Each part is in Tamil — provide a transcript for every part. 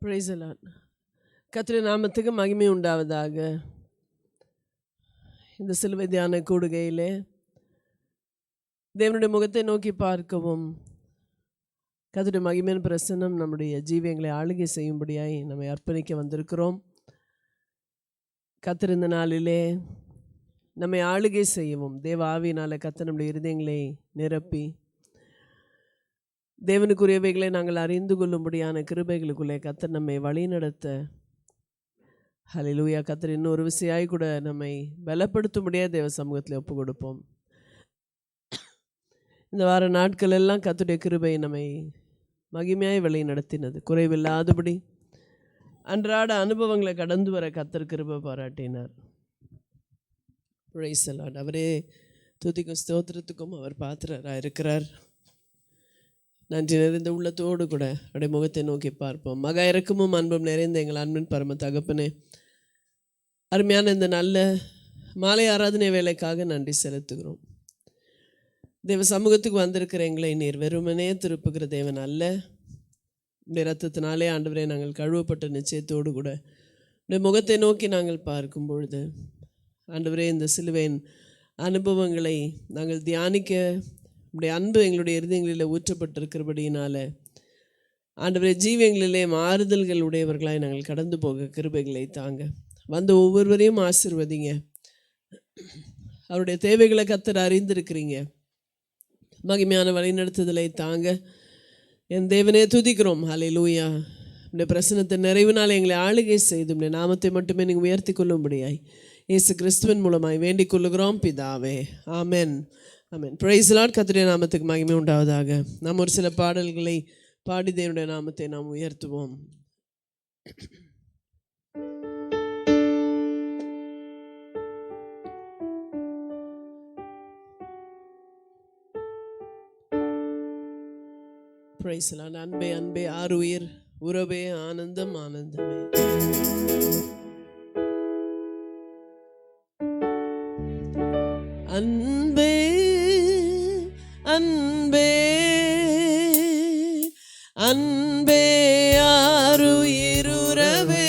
Price the lord. கர்த்தருடைய நாமத்துக்கு மகிமை உண்டாவதாக. இந்த சிலுவை தியான கூடுகையிலே தேவனுடைய முகத்தை நோக்கி பார்க்கவும், கர்த்தருடைய மகிமையின் பிரசன்னம் நம்முடைய ஜீவியங்களை ஆளுகை செய்யும்படியாய் நம்மை அர்ப்பணிக்க வந்திருக்கிறோம். கர்த்தர் இந்த நாளிலே நம்மை ஆளுகை செய்யவும் தேவ ஆவியினால கர்த்தர் நம்முடைய இருதயங்களை நிரப்பி தேவனுக்குரியவைகளை நாங்கள் அறிந்து கொள்ளும்படியான கிருபைகளுக்குள்ளே கர்த்தர் நம்மை வழி நடத்த, ஹல்லேலூயா, கர்த்தர் இன்னொரு விசையாய் கூட நம்மை பலப்படுத்தும்படியாக தேவ சமூகத்தில் ஒப்பு கொடுப்போம். இந்த வார நாட்கள் எல்லாம் கர்த்தருடைய கிருபை நம்மை மகிமையாய் வழி நடத்தினது. குறைவில்லாதபடி அன்றாட அனுபவங்களை கடந்து வர கர்த்தர் கிருபை பாராட்டினார். Price the Lord. அவரே துதிக்கும் ஸ்தோத்திரத்துக்கும் அவர் பாத்திரராக இருக்கிறார். நன்றி நிறைந்த உள்ளத்தோடு கூட அவருடைய முகத்தை நோக்கி பார்ப்போம். மகா இறக்கமும் அன்பும் நிறைந்த எங்கள் அன்பின் பரம தகப்பனே, அருமையான இந்த நல்ல மாலை ஆராதனை வேலைக்காக நன்றி செலுத்துகிறோம். தேவ சமூகத்துக்கு வந்திருக்கிற எங்களை நீர் வெறுமனே திருப்புகிற தேவன் அல்ல. உடைய ரத்தத்தினாலே ஆண்டவரே நாங்கள் கழுவப்பட்ட நிச்சயத்தோடு கூட உடைய முகத்தை நோக்கி நாங்கள் பார்க்கும் பொழுது ஆண்டவரே இந்த சிலுவையின் அனுபவங்களை நாங்கள் தியானிக்க உடைய அன்பு எங்களுடைய இருதயங்களில் ஊற்றப்பட்டிருக்கிறபடியினால ஆண்டவரே ஜீவியங்களிலே மாறுதல்கள் உடையவர்களாய் நாங்கள் கடந்து போக கிருபைகளை தாங்க. வந்து ஒவ்வொருவரையும் ஆசீர்வதிங்க. அவருடைய தேவைகளை கர்த்தர் அறிந்திருக்கிறீங்க. மகிமையான வழிநடத்துதலை தாங்க. என் தேவனே துதிக்கிறோம். ஹல்லேலூயா. உடைய பிரசனத்தை நிறைவினால் எங்களை ஆளுகை செய்து உடைய நாமத்தை மட்டுமே நீங்கள் உயர்த்தி கொள்ளும்படியாய் இயேசு கிறிஸ்துவின் மூலமாய் வேண்டிக் கொள்ளுகிறோம் பிதாவே. Amen. Amen. Praise the lord. கர்த்தருடைய நாமத்துக்கு மகிமை உண்டாவதாக. நாம் ஒரு சில பாடல்களை பாடி தேவனுடைய நாமத்தை நாம் உயர்த்துவோம். Praise the lord. அன்பே அன்பே ஆருயிர் உறவே ஆனந்தம் ஆனந்தமே. அன்பே அன்பே அன்பே ஆருயிருவே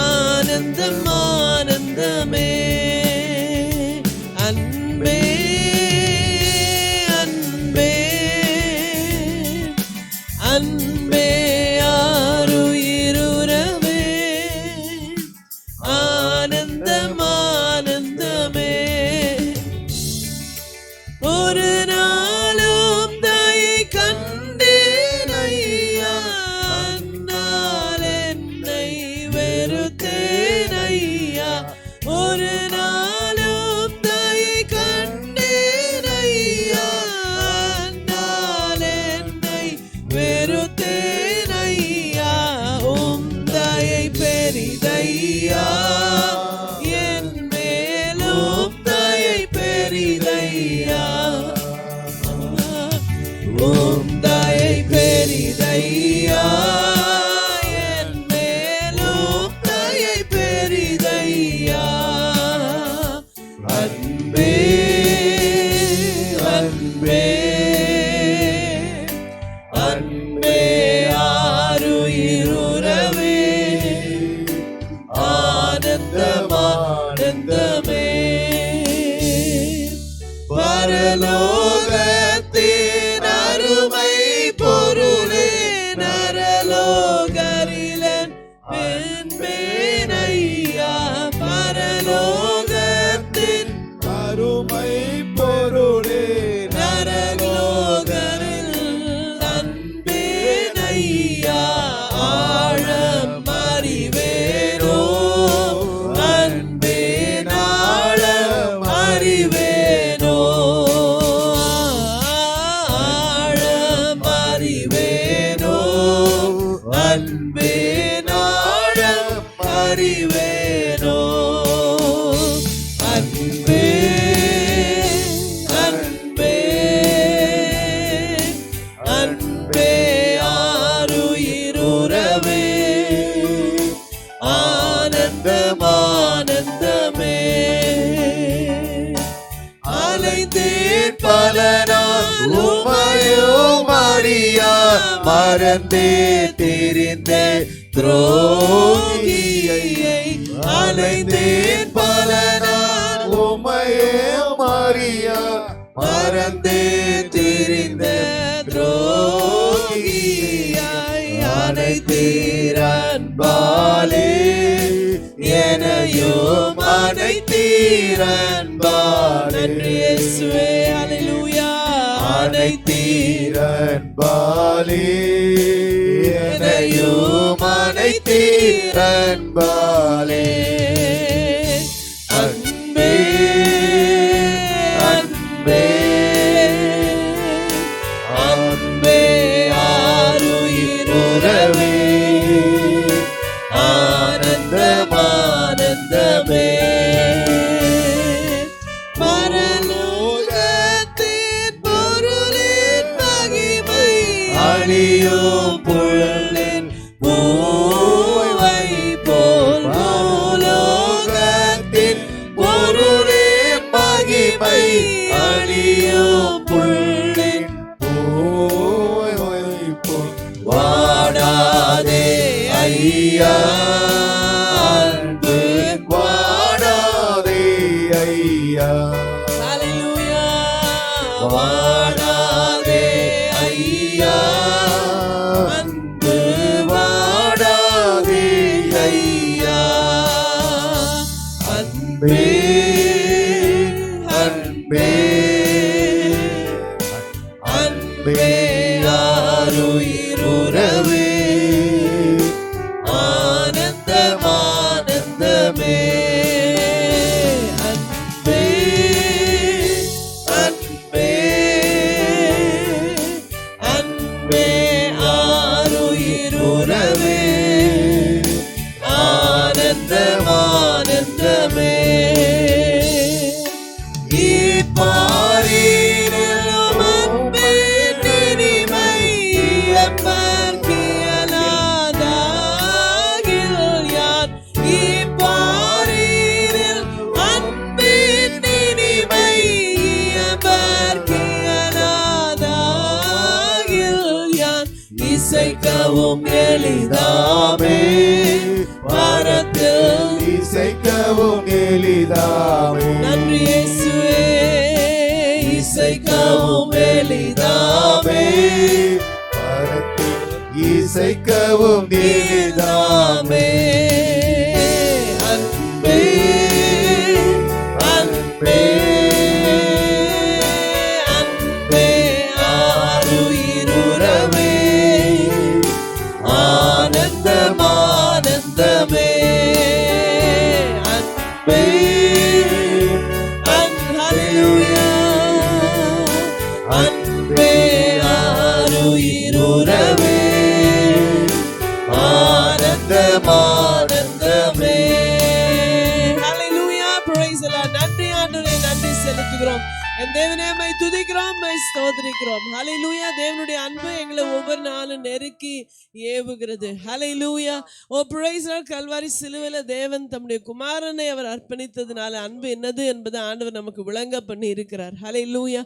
ஆனந்தம் ஆனந்தமே. அன்பே அன்பே அன்பே ஆருயிருவே ஆனந்தம் ஆனந்தமே. ஒரு நாளும் தயை கண்டேன் ஐயா, அன்னால் என்னை வெறுத்தேன் ஐயா. ஒரு நாளும் தயை கண்டேன் ஐயா, அன்னால் என்னை வெறுத்தேன் ஐயா. உம் தயை பெரிதையா, என் மேலும் தயை பெரிதையா. உம் தயை பெரிதையா, என் மேலும் தயை பெரிதையா. அன்பே அன்பே அன்பே ஆருயிருவே ஆனந்தம் ஆனந்தமே. பரலோகத்தின் அருமை பொருளே, நரலோகரிலன் பெண்பேன் ஐயா. பரலோகத்தின் அருமை பொருளே, நரலோகரில் அன்பேன் ஐயா. ஆழம் அறிவேனோ, அன்பேன் ஆழம் அறிவேனோ. ஆழம் அறிவேனோ, அன்பேன் ஆழம் அறிவேனோ. அன்பே அன்பே அன்பே ஆருயிருவே ஆனந்தம் ஆனந்தமே. அலைந்தேன் பல நாள் உமையோ மரியா மறந்தே தெரிந்தே துரோகியை அலைந்தேன் பல நாள் உம்மையே மரியா மறந்தே தெரிந்த துரோகியாய் அனைத்தீர் அன்பாலே எனையும் அனைத்தீர் அன்பாலே இயேசுவே ஹalleluya அனைத்தீர் அன்பாலே எனையும் அனைத்தீர் அன்பாலே அன்பே அன்பே அன்பே ஆருயிருவே ஆனந்தம் ஆனந்தமே பரலோகத்தின் பொருளின் மகிமை அணியும் புழலின் பூவை போல் பூலோகத்தின் பொருளின் மகிமை அணியும் புள்ளின் பூவை போல் வாடாதே ஐயா அன்பு வாடாதே ஐயா ஹalleluya வாடாதே ஐயா அன்பு வாடாதே ஐயா அன்பே அன்பே அன்பே ஆருயிருவே ஆனந்தம் ஆனந்தமே அன்பே அன்பே அன்பே ஆருயிருவே ஆனந்தம் ஆனந்தமே இப்பாரிலும் அன்பின் இனிமை எம்பர்கியலாதாகில் யான் இப்பாரில் அன்பின் இனிமை எம்பர்கியலாதாகில் யான் இசைக்கவும் எளிதாமே பரத்தில் இசைக்கவும் எளிதாமே நன்றி இயேசுவே இசைக்கவும் எளிதாமே பரத்தில் இசைக்கவும் எளிதாமே அன்பே அன்பே அன்பே ஆருயிருவே ஆனந்தம் ஆனந்தமே அன்பே ஹalleluya அன்பே ஆருயிருவே ஆனந்தம் ஆனந்தமே ஹalleluya praise the Lord நன்றி ஆண்டவரே நன்றி செலுத்துகிறோம் என் தேவனே மை துதிக்கிறோம் மை ஸ்தோத்திரிக்கிறோம் ஹalleluya தேவனுடைய அன்பு எங்களை ஒவ்வொரு நாளும் நெருக்கி ஏவுகிறது ஹalleluya ஓ praise the Lord கல்வாரி சிலுவையில தேவன் தம்முடைய குமாரனை அவர் அர்ப்பணித்ததனால அன்பு என்னது என்பதை ஆண்டவர் நமக்கு விளங்க பண்ணி இருக்கிறார் ஹalleluya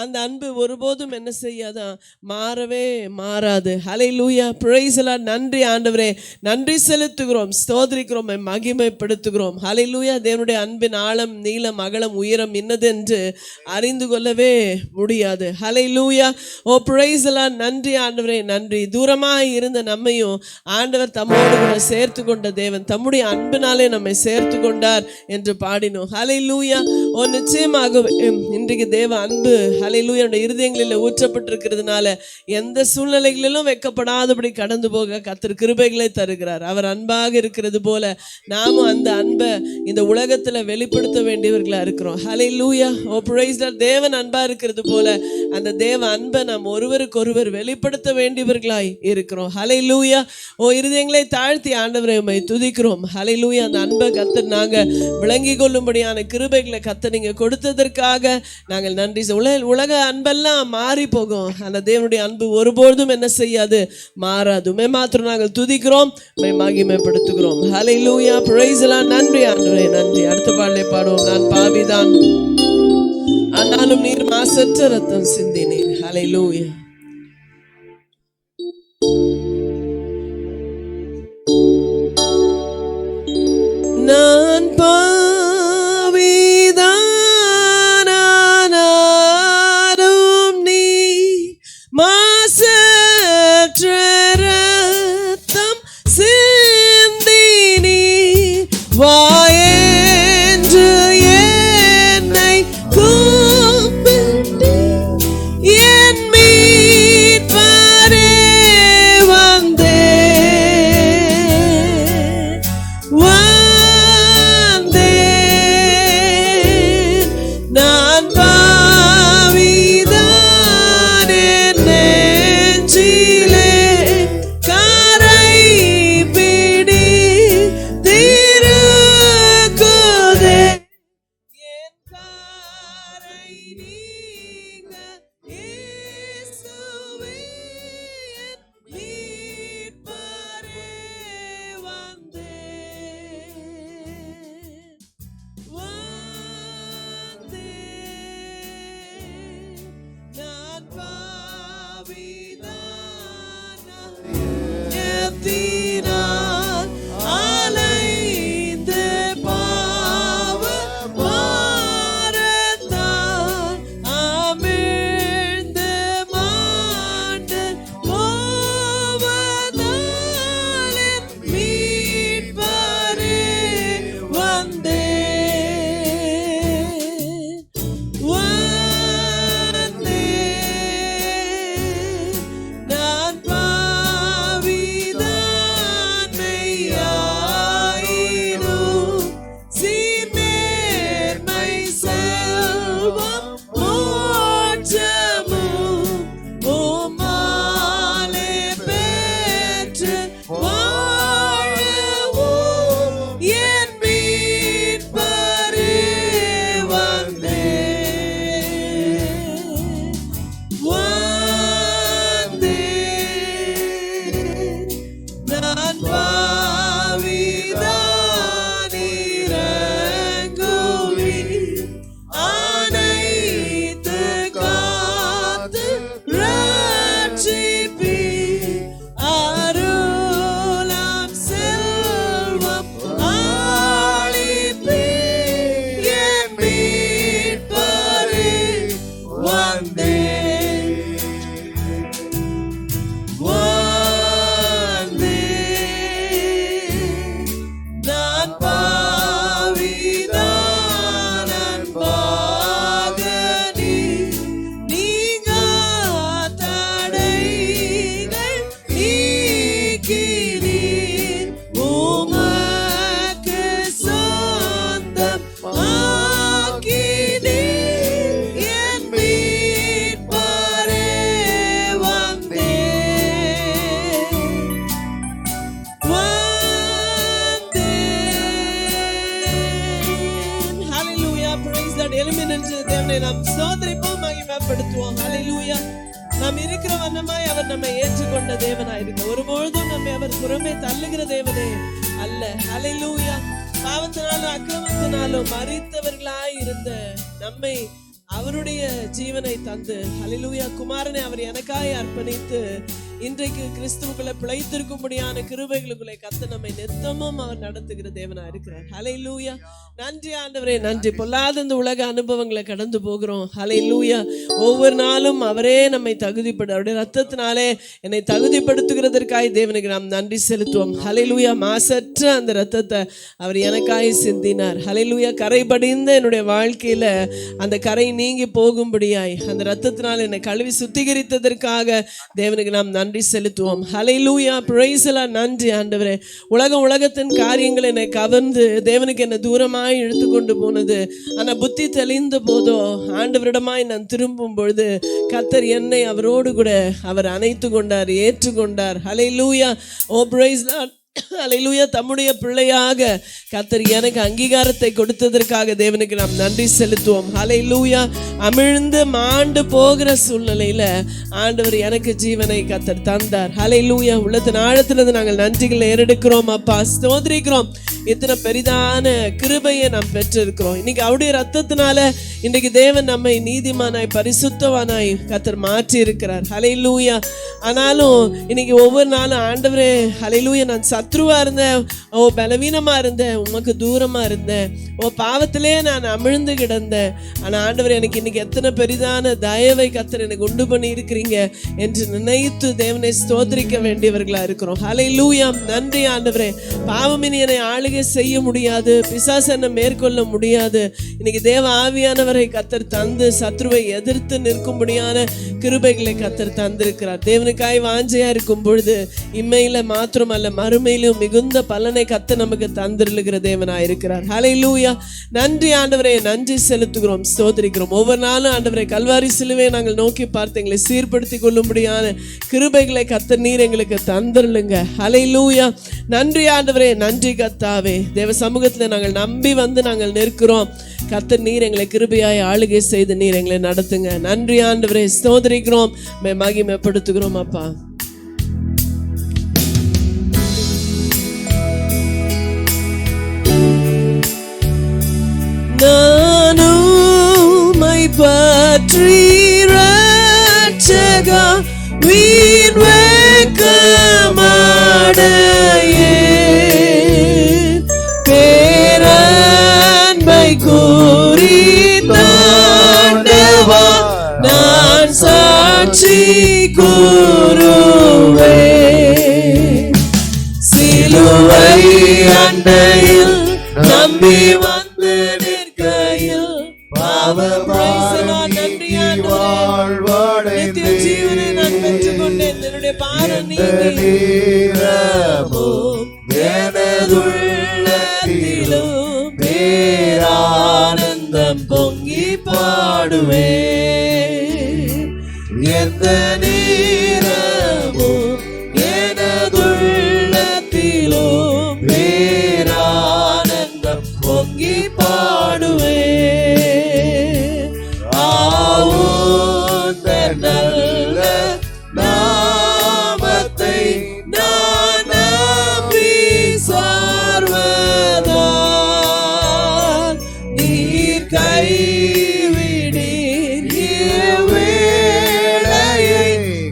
அந்த அன்பு ஒருபோதும் என்ன செய்யாதான் மாறவே மாறாது ஹalleluya praise the Lord நன்றி ஆண்டவரே நன்றி செலுத்துகிறோம் ஸ்தோத்திரிக்கிறோம் மகிமைப்படுத்துகிறோம் ஹalleluya தேவனுடைய அன்பின் ஆழம் நீளம் அகலம் உயரம் இன்னது என்று அறிந்து கொள்ளவே முடியாது ஹalleluya ஓ praise the Lord நன்றி ஆண்டவரே நன்றி தூரமாய் இருந்த நம்மையும் ஆண்டவர் தம்மோடு கூட சேர்த்து கொண்ட தேவன் தம்முடைய அன்பினாலே நம்மை சேர்த்து கொண்டார் என்று பாடினோம் ஹalleluya ஓ நிச்சயமாக இன்றைக்கு தேவ அன்பு ஹalleluya இருதயங்களில் ஊற்றப்பட்டிருக்கிறதுனால எந்த சூழ்நிலைகளிலும் வெட்கப்படாதபடி கடந்து போக கர்த்தர் கிருபைகளை தருகிறார் அவர் அன்பாக இருக்கிறது போல நாமும் அந்த அன்பை இந்த உலகத்துல வெளிப்படுத்த வேண்டியவர்களா இருக்கிறோம் ஹalleluya ஓ praise the Lord தேவன் அன்பா இருக்கிறது போல அந்த தேவ அன்பை நாம் ஒருவருக்கு ஒருவர் வெளிப்படுத்த வேண்டியவர்களாய் இருக்கிறோம் ஹalleluya ஓ இருதயங்களை தாழ்த்தி ஆண்டவரை உம்மை துதிக்கிறோம் ஹalleluya அந்த அன்பை கர்த்தர் நாங்க விளங்கி கொள்ளும்படியான கிருபைகளை கர்த்தர் நீங்க கொடுத்ததற்காக நாங்கள் நன்றி உலக அன்பெல்லாம் மாறி போகும் அந்த தேவனுடைய அன்பு ஒருபொழுதும் என்ன செய்யாது மாறாது உம்மை மாத்திரம் நாங்கள் துதிக்கிறோம் உம்மை மகிமைப்படுத்துகிறோம் ஹalleluya praise the Lord நன்றி ஆண்டவரே நன்றி அடுத்த பாடலை பாடுவோம் நான் பாவிதான் ஆனாலும் நீர் மாசற்ற ரத்தம் சிந்தினீர் ஹalleluya எழும்பி நின்று தேவனை நாம் ஸ்தோத்திரிப்போம், மகிமைப்படுத்துவோம். ஹல்லேலூயா. நாம் இருக்கிற வண்ணமாய் அவர் நம்மை ஏற்றுக்கொண்ட தேவனாயிருக்க, ஒருபொழுதும் நம்மை அவர் புறமே தள்ளுகிற தேவனே அல்ல. ஹல்லேலூயா. பாவத்தினாலும் அக்கிரமத்தினாலும் மரித்தவர்களாய் இருந்த நம்மை அவருடைய ஜீவனை தந்து, ஹல்லேலூயா, குமாரனை அவர் எனக்காய் அர்ப்பணித்து இன்றைக்கு கிறிஸ்துவுக்குள்ள பிழைத்திருக்கும்படியான கிருபைகளுக்குள்ளே கர்த்தர் நம்மை நித்தமும் அவர் நடத்துகிற தேவனா இருக்கிறார். ஹல்லேலூயா. நன்றி ஆண்டவரே, நன்றி. பொல்லாத இந்த உலக அனுபவங்களை கடந்து போகிறோம். ஹல்லேலூயா. ஒவ்வொரு நாளும் அவரே நம்மை அவருடைய ரத்தத்தினாலே என்னை தகுதிப்படுத்துகிறதற்காய் தேவனுக்கு நாம் நன்றி செலுத்துவோம். ஹல்லேலூயா. மாசற்ற அந்த ரத்தத்தை அவர் எனக்காய் சிந்தினார். ஹல்லேலூயா. கரை படிந்த என்னுடைய வாழ்க்கையில அந்த கரை நீங்கி போகும்படியாய் அந்த ரத்தத்தினால் என்னை கழுவி சுத்திகரித்ததற்காக தேவனுக்கு நாம் நன்றி செலுத்துவோம். ஹல்லேலூயா. Praise the lord. நன்றி ஆண்டவரே. உலகத்தின் காரியங்கள் என்னை கவர்ந்து தேவனுக்கு என்னை தூரமாய் இழுத்து கொண்டு போனது. ஆனால் புத்தி தெளிந்த போதோ ஆண்டவரிடமாய் நான் திரும்பும் பொழுது கர்த்தர் என்னை அவரோடு கூட அவர் அணைத்து கொண்டார், ஏற்றுக்கொண்டார். ஹல்லேலூயா. ஓ பிரைஸ் தி லார்ட். ஹல்லேலூயா. தம்முடைய பிள்ளையாக கர்த்தர் எனக்கு அங்கீகாரத்தை கொடுத்ததற்காக தேவனுக்கு நாம் நன்றி செலுத்துவோம். ஹல்லேலூயா. அமிழ்ந்து மாண்டு போகிற சூழ்நிலையில ஆண்டவர் எனக்கு ஜீவனை கர்த்தர் தந்தார். ஹல்லேலூயா. உள்ளத்தின் ஆழத்திலிருந்து நாங்கள் நன்றிகளை ஏறெடுக்கிறோம் அப்பா, ஸ்தோத்திரிக்கிறோம். இத்தனை பெரிதான கிருபையை நாம் பெற்றிருக்கிறோம். இன்னைக்கு அவருடைய ரத்தத்தினால இன்றைக்கு தேவன் நம்மை நீதிமானாய் பரிசுத்தவானாய் கர்த்தர் மாற்றி இருக்கிறார். ஹல்லேலூயா. ஆனாலும் இன்னைக்கு ஒவ்வொரு நாளும் ஆண்டவரே, ஹல்லேலூயா, நான் சத்ருவா இருந்தேன், பலவீனமா இருந்தேன், உமக்கு தூரமா இருந்தேன், பாவத்திலே நான் அமிழ்ந்து கிடந்தேன். ஆனா ஆண்டவர் எனக்கு இன்னைக்கு எத்தனை பெரிதான தயவை கர்த்தர் எனக்கு உண்டு பண்ணி இருக்கிறீங்க என்று நினைத்து தேவனை ஸ்தோத்திரிக்க வேண்டியவர்களா இருக்கிறோம். ஹல்லேலூயா. நன்றி ஆண்டவரே. பாவம் இனி என்னை ஆளுகை செய்ய முடியாது, பிசாசு என்னை மேற்கொள்ள முடியாது. இன்னைக்கு தேவ ஆவியானவரை கர்த்தர் தந்து சத்ருவை எதிர்த்து நிற்கும்படியான கிருபைகளை கர்த்தர் தந்திருக்கிறார். தேவனுக்காய் வாஞ்சையா இருக்கும் பொழுது இம்மையில மாத்திரம் அல்ல மறுமையிலும் மிகுந்த பலனை கர்த்தர் நமக்கு தந்திருக்கிற தேவனாய் இருக்கிறார். ஹல்லேலூயா. நன்றி ஆண்டவரே, நன்றி செலுத்துகிறோம், ஸ்தோத்திரிக்கிறோம். ஒவ்வொரு நாளும் ஆண்டவரே கல்வாரி சிலுவையை நாங்கள் நோக்கி பார்த்து எங்களை சீர்படுத்திக் கொள்ளும்படியான கிருபைகளை கர்த்தர் நீர் எங்களுக்கு தந்திருங்க. ஹல்லேலூயா. நன்றி ஆண்டவரே, நன்றி கர்த்தாவே. தேவ சமூகத்தில் நாங்கள் நம்பி வந்து நாங்கள் நிற்கிறோம். கர்த்தர் நீர் எங்களை கிருபையாய் ஆளுகை செய்து நீர் எங்களை நடத்துங்க. நன்றி ஆண்டவரே, ஸ்தோத்திரிக்கிறோம், மகிமைப்படுத்துகிறோம் அப்பா. நானுமை பற்றி ரட்சகா வீண் வெட்கமடையேன், பேரன்பை கூறி தாண்டவா நான் சாட்சி கூறுவேன். சிலுவை அண்டையில் நம்பி வந்து நிற்கையில் நித்திய ஜீவனை நான் பெற்றுக் கொண்டேன். என்னுடைய பாரம் எனதுள்ளத்திலும் பேரானந்தம் பொங்கி பாடுவேன். எந்த நேரமும் எனதுள்ளத்திலும் பேரானந்தம் பொங்கி பாடுவேன். ஆவுந்த நல்ல நாமத்தை நான் நம்பி சார்வதால் நீர் கைவிடீர், இவ்வேளையை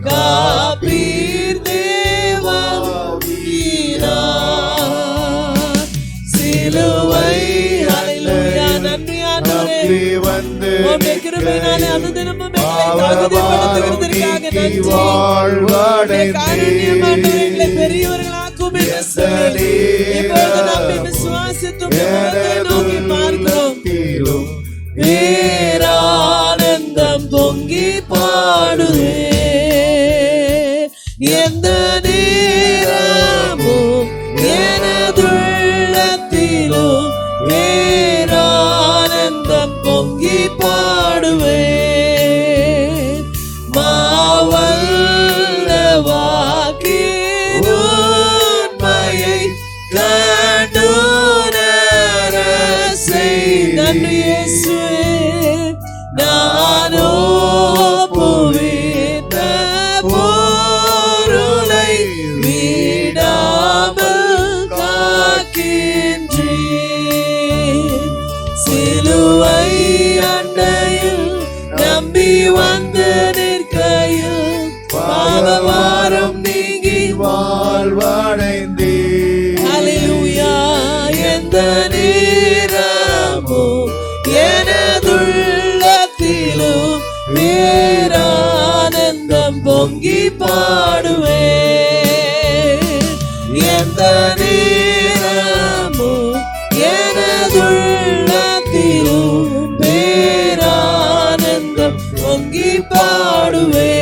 காப்பீர் தேவா வீரார். சிலுவை ஹல்லேலூயா. நன்றி ஆண்டவரே, உம்முடைய கிருபையினாலே அனுதினமும் எங்களை தகுதிப்படுத்துகிறதற்காக நன்றி. காருண்யம் ஆண்டவரே, எங்களை பெரியவர்களாக்கும் என்று சொல்லி இப்பொழுது நம்மை விசுவாசித்து நோக்கி பார்க்கிறோம். பேரானந்தம் பொங்கி பாடுவே. எந்த நேரமும் எனதுள்ளத்திலும் பேரானந்தம் பொங்கி பாடுவேன். மாவல்ல வாக்கின் உண்மையை கண்டுணர செய். நன்றி இயேசுவே. நானோ புவித்த பொருளை விடாமல் காக்கின்றீர். சிலுவை அண்டையில் நம்பி வந்து நிற்கையில் பாவபாரம் நீங்கி வாழ்வடைந்தே. ஹல்லேலூயா. எந்த நேரமும் எனதுள்ளத்திலும் பேரானந்தம் பொங்கி பாடுவேன். எந்த நேரமும் எனதுள்ளத்திலும் பேரானந்தம் பொங்கி பாடுவேன்.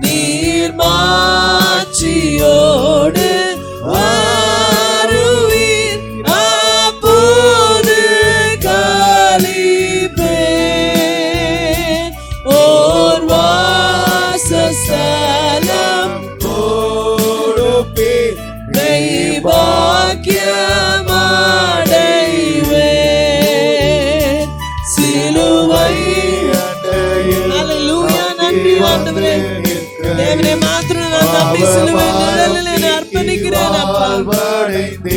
நீர் மாட்சியோடு வருவீர், அப்போது களிப்பேன். ஓர் வாசஸ்தலம் கொடுப்பீர் பாக்கியமடைவேன். சிலுவை அண்டையில் ஹல்லேலூயா. நன்றி ஆண்டவரே. தேவனே மாத்திரம் நான் நம்பி சிலுவை நிழலில் என்னை அர்ப்பணிக்கிறேன் அப்பா.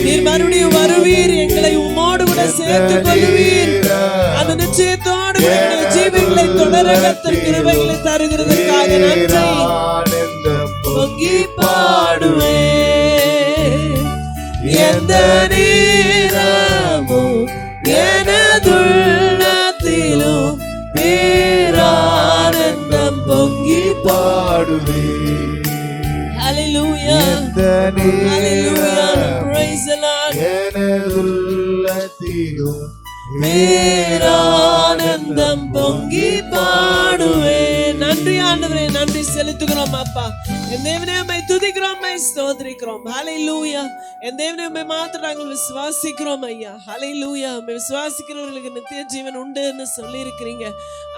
நீர் மறுபடியும் வருவீர், எங்களை உம்மோடு கூட சேர்த்துக் கொள்வீர். அந்த நிச்சயத்தோடு கூட எங்கள் ஜீவங்களை தொடர கர்த்தர் கிருபைகளை தருகிறதற்காக நன்றி. பொங்கி பாடுவேன். எந்த நேரமும் எனதுள்ளத்திலும் பேரானந்தம் பொங்கி பாடுவேன். ஹல்லேலூயா. ஹல்லேலூயா. Praise the Lord. எனதுள்ளத்திலும் பேரானந்தம் பொங்கி பாடுவேன். நன்றி ஆண்டவரே, நன்றி செலுத்துகிறோம் அப்பா. என் தேவனே உம்மை துதிக்கிறோம், உம்மை ஸ்தோத்திரிக்கிறோம். ஹல்லேலூயா. என் தேவனே உம்மை மாத்திரம் நாங்கள் விசுவாசிக்கிறோம் ஐயா. ஹல்லேலூயா. உம்மை விசுவாசிக்கிறவர்களுக்கு நித்திய ஜீவன் உண்டுன்னு சொல்லி இருக்கிறீங்க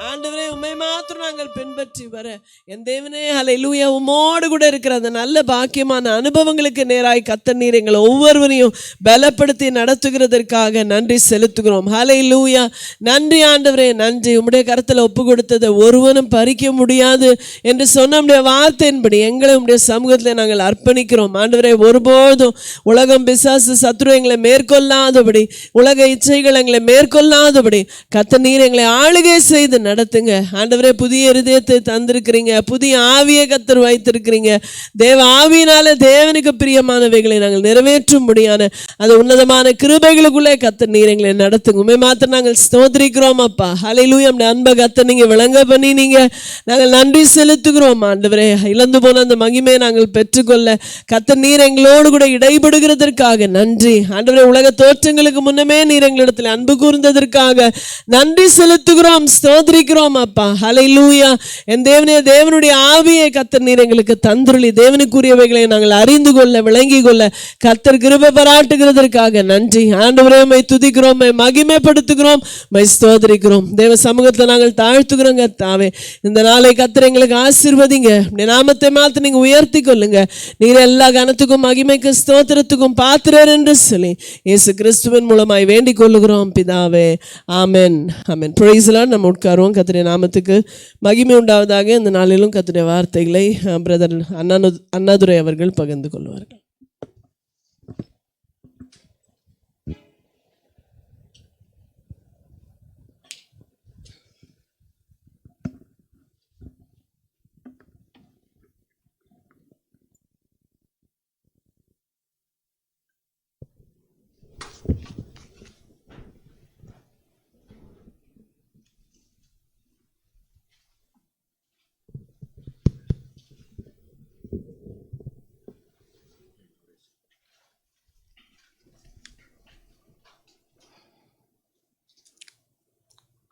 ஆண்டவரே. உம்மை மாத்திரம் நாங்கள் பின்பற்றி வர என் தேவனே ஹல்லேலூயா உம்மோடு கூட இருக்கிற அந்த நல்ல பாக்கியமான அனுபவங்களுக்கு நேராய் கர்த்தர் நீர் எங்களை ஒவ்வொருவரையும் பலப்படுத்தி நடத்துகிறதற்காக நன்றி செலுத்துகிறோம். ஹல்லேலூயா. நன்றி ஆண்டவரே, நன்றி. உம்முடைய கரத்தில் ஒப்பு கொடுத்ததை ஒருவனும் பறிக்க முடியாது என்று சொன்ன உம்முடைய வார்த்தையின்படி எங்களை உம்முடைய சமூகத்தில் நாங்கள் அர்ப்பணிக்கிறோம் ஆண்டவரே. ஒருபோதும் உலகம் பிசாசு சத்ரு எங்களை மேற்கொள்ளாதபடி, உலக இச்சைகள் எங்களை மேற்கொள்ளாதபடி கர்த்தர் நீர் எங்களை ஆளுகை செய்து நடத்துங்க ஆண்டவரே. புதிய இருதயத்தை தந்திருக்கிறீங்க, புதிய ஆவியை கர்த்தர் வைத்திருக்கிறீங்க. தேவ ஆவியினால தேவனுக்கு பிரியமானவைகளை நாங்கள் நிறைவேற்றும் முடியான அந்த உன்னதமான கிருபைகளுக்குள்ளே கர்த்தர் நீர் எங்களை நடத்துங்க. உண்மை மாத்திரம் நாங்கள் ஸ்தோத்திரிக்கிறோம் அப்பா. ஹல்லேலூயா. நம்முடைய அன்பை கர்த்தர் நீங்க விளங்க பண்ணி நீங்க நாங்கள் நன்றி செலுத்துகிறோம் ஆண்டவரே. இழந்து போன அந்த மகிமையை நாங்கள் பெற்றுக்கொள்ள கர்த்தர் நீர் எங்களோடு கூட இடைபடுகிறதற்காக நன்றி ஆண்டவரே. உலக தோற்றங்களுக்கு முன்னமே நீர் எங்களிடத்தில் அன்பு கூர்ந்ததற்காக நன்றி செலுத்துகிறோம், ஸ்தோத்திரிக்கிறோம் அப்பா. ஹல்லேலூயா. என் தேவனே, தேவனுடைய ஆவியை கர்த்தர் நீர் எங்களுக்கு தந்துருளி தேவனுக்குரியவைகளை நாங்கள் அறிந்து கொள்ள விளங்கி கொள்ள கர்த்தர் கிருபை பாராட்டுகிறதற்காக நன்றி ஆண்டவரே. உம்மை துதிக்கிறோம், உம்மை மகிமைப்படுத்துகிறோம், உம்மை ஸ்தோத்திரிக்கிறோம். தேவ சமூகத்தில் நாங்கள் தாழ்த்துகிறோம் கர்த்தாவே. இந்த நாளை கர்த்தர் எங்களுக்கு ஆசீர்வதிங்க. உம்முடைய நாமத்தை மாத்திரம் நீங்க உயர்த்தி கொள்ளுங்க. நீர் எல்லா கனத்துக்கும் மகிமைக்கு ஸ்தோத்திரத்துக்கும் பாத்திரர் என்று சொல்லி இயேசு கிறிஸ்துவின் மூலமாய் வேண்டிக் கொள்ளுகிறோம் பிதாவே. Amen. Amen. Praise the lord. நம்ம உட்காருவோம். கர்த்தருடைய நாமத்துக்கு மகிமை உண்டாவதாக. இந்த நாளிலும் கர்த்தருடைய வார்த்தைகளை பிரதர் அண்ணாதுரை அவர்கள் பகிர்ந்து கொள்வார்கள்.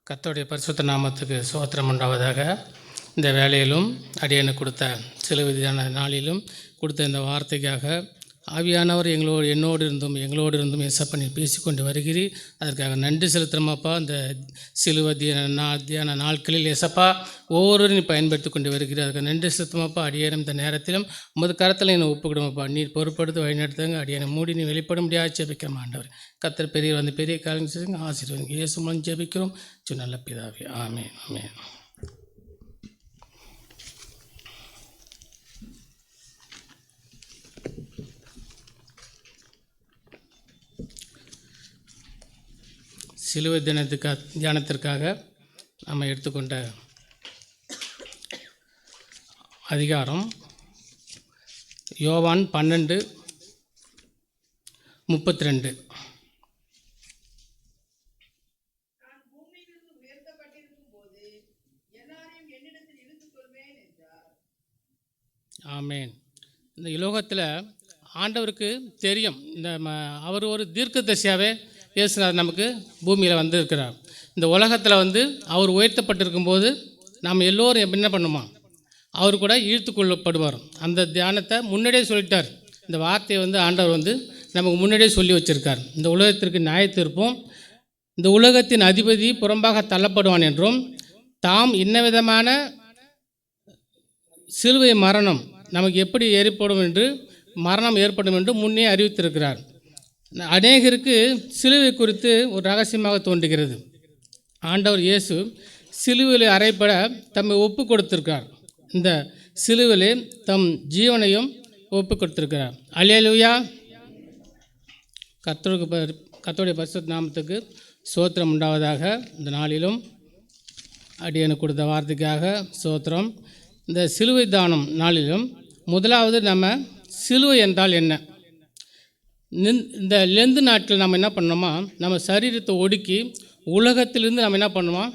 கர்த்தருடைய பரிசுத்த நாமத்துக்கு ஸ்தோத்திரம் உண்டாவதாக. இந்த வேலையிலும் அடியனுக்கு கொடுத்த சில விதியான நாளிலும் கொடுத்த இந்த வார்த்தைக்காக ஆவியானவர் என்னோடு இருந்தும் ஏசப்பா நீ பேசிக்கொண்டு வருகிறீர். அதற்காக நன்றி செலுத்துகிறோமாப்பா. இந்த சிலுவை தியான நாட்களில் ஏசப்பா ஒவ்வொருவரும் நீ பயன்படுத்தி கொண்டு வருகிறீர். அதுக்கு நன்றி செலுத்துமாப்பா. அடியேனும் இந்த நேரத்திலும் உமது கரத்தில் என்னை ஒப்புக்கிடுமாப்பா. நீர் பொறுப்படுத்தி வழிநடத்துங்க. அடியனை மூடி நீ வெளிப்பட முடியாது ஜெபிக்கிறோம் ஆண்டவர். கர்த்தர் பெரிய பெரிய காரியங்கள் செய்யுங்க. ஆசீர்வாதம் இயேசு மூலம் ஜெபிக்கிறோம் நல்ல பிதாவே. ஆமென் ஆமென். சிலுவை தியானத்திற்காக நம்ம எடுத்துக்கொண்ட அதிகாரம் யோவான் 12:32. ஆமென். இந்த உலகத்தில் ஆண்டவருக்கு தெரியும், அவர் ஒரு தீர்க்கதரிசியாகவே இயேசுநாதர் நமக்கு பூமியில் வந்திருக்கிறார். இந்த உலகத்தில் அவர் உயர்த்தப்பட்டிருக்கும்போது நாம் எல்லோரும் என்ன பண்ணுமா, அவர் கூட இழுத்து கொள்ளப்படுவார். அந்த தியானத்தை முன்னாடியே சொல்லிட்டார். இந்த வார்த்தையை ஆண்டவர் நமக்கு முன்னாடியே சொல்லி வச்சுருக்கார். இந்த உலகத்திற்கு நியாயத்தீர்ப்பும் இந்த உலகத்தின் அதிபதி புறம்பாக தள்ளப்படுவான் என்றும் தாம் இன்னவிதமான சிலுவை மரணம் நமக்கு எப்படி மரணம் ஏற்படும் என்று முன்னே அறிவித்திருக்கிறார். அநேகருக்கு சிலுவை குறித்து ஒரு ரகசியமாக தோன்றுகிறது. ஆண்டவர் இயேசு சிலுவையில் அறைப்பட தம்மை ஒப்பு கொடுத்திருக்கிறார். இந்த சிலுவையில் தம் ஜீவனையும் ஒப்பு கொடுத்திருக்கிறார். அல்லேலூயா. கர்த்தருடைய பரிசுத்த நாமத்துக்கு ஸ்தோத்திரம் உண்டாவதாக. இந்த நாளிலும் அடியனுக்கு கொடுத்த வார்த்தைக்காக ஸ்தோத்திரம். இந்த சிலுவை தானம் நாளிலும் முதலாவது நம்ம சிலுவை என்றால் என்ன, இந்த லெந்து நாட்கள் நம்ம என்ன பண்ணோமா, நம்ம சரீரத்தை ஒடுக்கி உலகத்திலிருந்து நம்ம என்ன பண்ணுவோம்,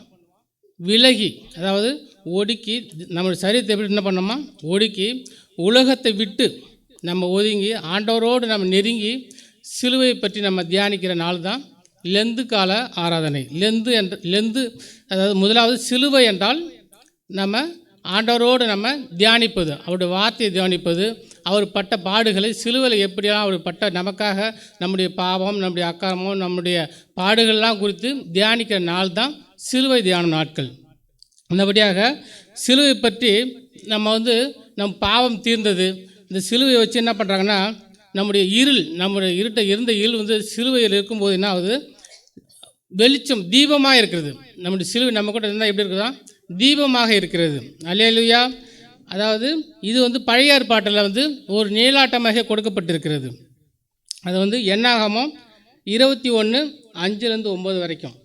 விலகி, அதாவது ஒடுக்கி நம்ம சரீரத்தை எப்படி என்ன பண்ணோமா ஒடுக்கி உலகத்தை விட்டு நம்ம ஒதுங்கி ஆண்டவரோடு நம்ம நெருங்கி சிலுவை பற்றி நம்ம தியானிக்கிற நாள் தான் லெந்து கால ஆராதனை. லெந்து அதாவது முதலாவது சிலுவை என்றால் நம்ம ஆண்டவரோடு நம்ம தியானிப்பது, அவருடைய வார்த்தையை தியானிப்பது, அவர் பட்ட பாடுகளை சிலுவையில் எப்படியெல்லாம் அவர் பட்ட நமக்காக நம்முடைய பாவம், நம்முடைய அக்கிரமம், நம்முடைய பாடுகள்லாம் குறித்து தியானிக்கிற நாள் தான் சிலுவை தியான நாட்கள். அந்தபடியாக சிலுவை பற்றி நம்ம நம் பாவம் தீர்ந்தது. இந்த சிலுவையை வச்சு என்ன பண்ணுறாங்கன்னா, நம்முடைய இருந்த இருள் சிலுவையில் இருக்கும்போது என்ன ஆகுது, வெளிச்சம் தீபமாக இருக்கிறது. நம்முடைய சிலுவை நம்ம கூட இருந்தால் எப்படி இருக்குதா, தீபமாக இருக்கிறது. அல்லேலூயா. அதாவது இது பழைய ஏற்பாட்டில் ஒரு நீலாட்டமாக கொடுக்கப்பட்டிருக்கிறது. அது என்னாகமோ 21:5-9 வரைக்கும்.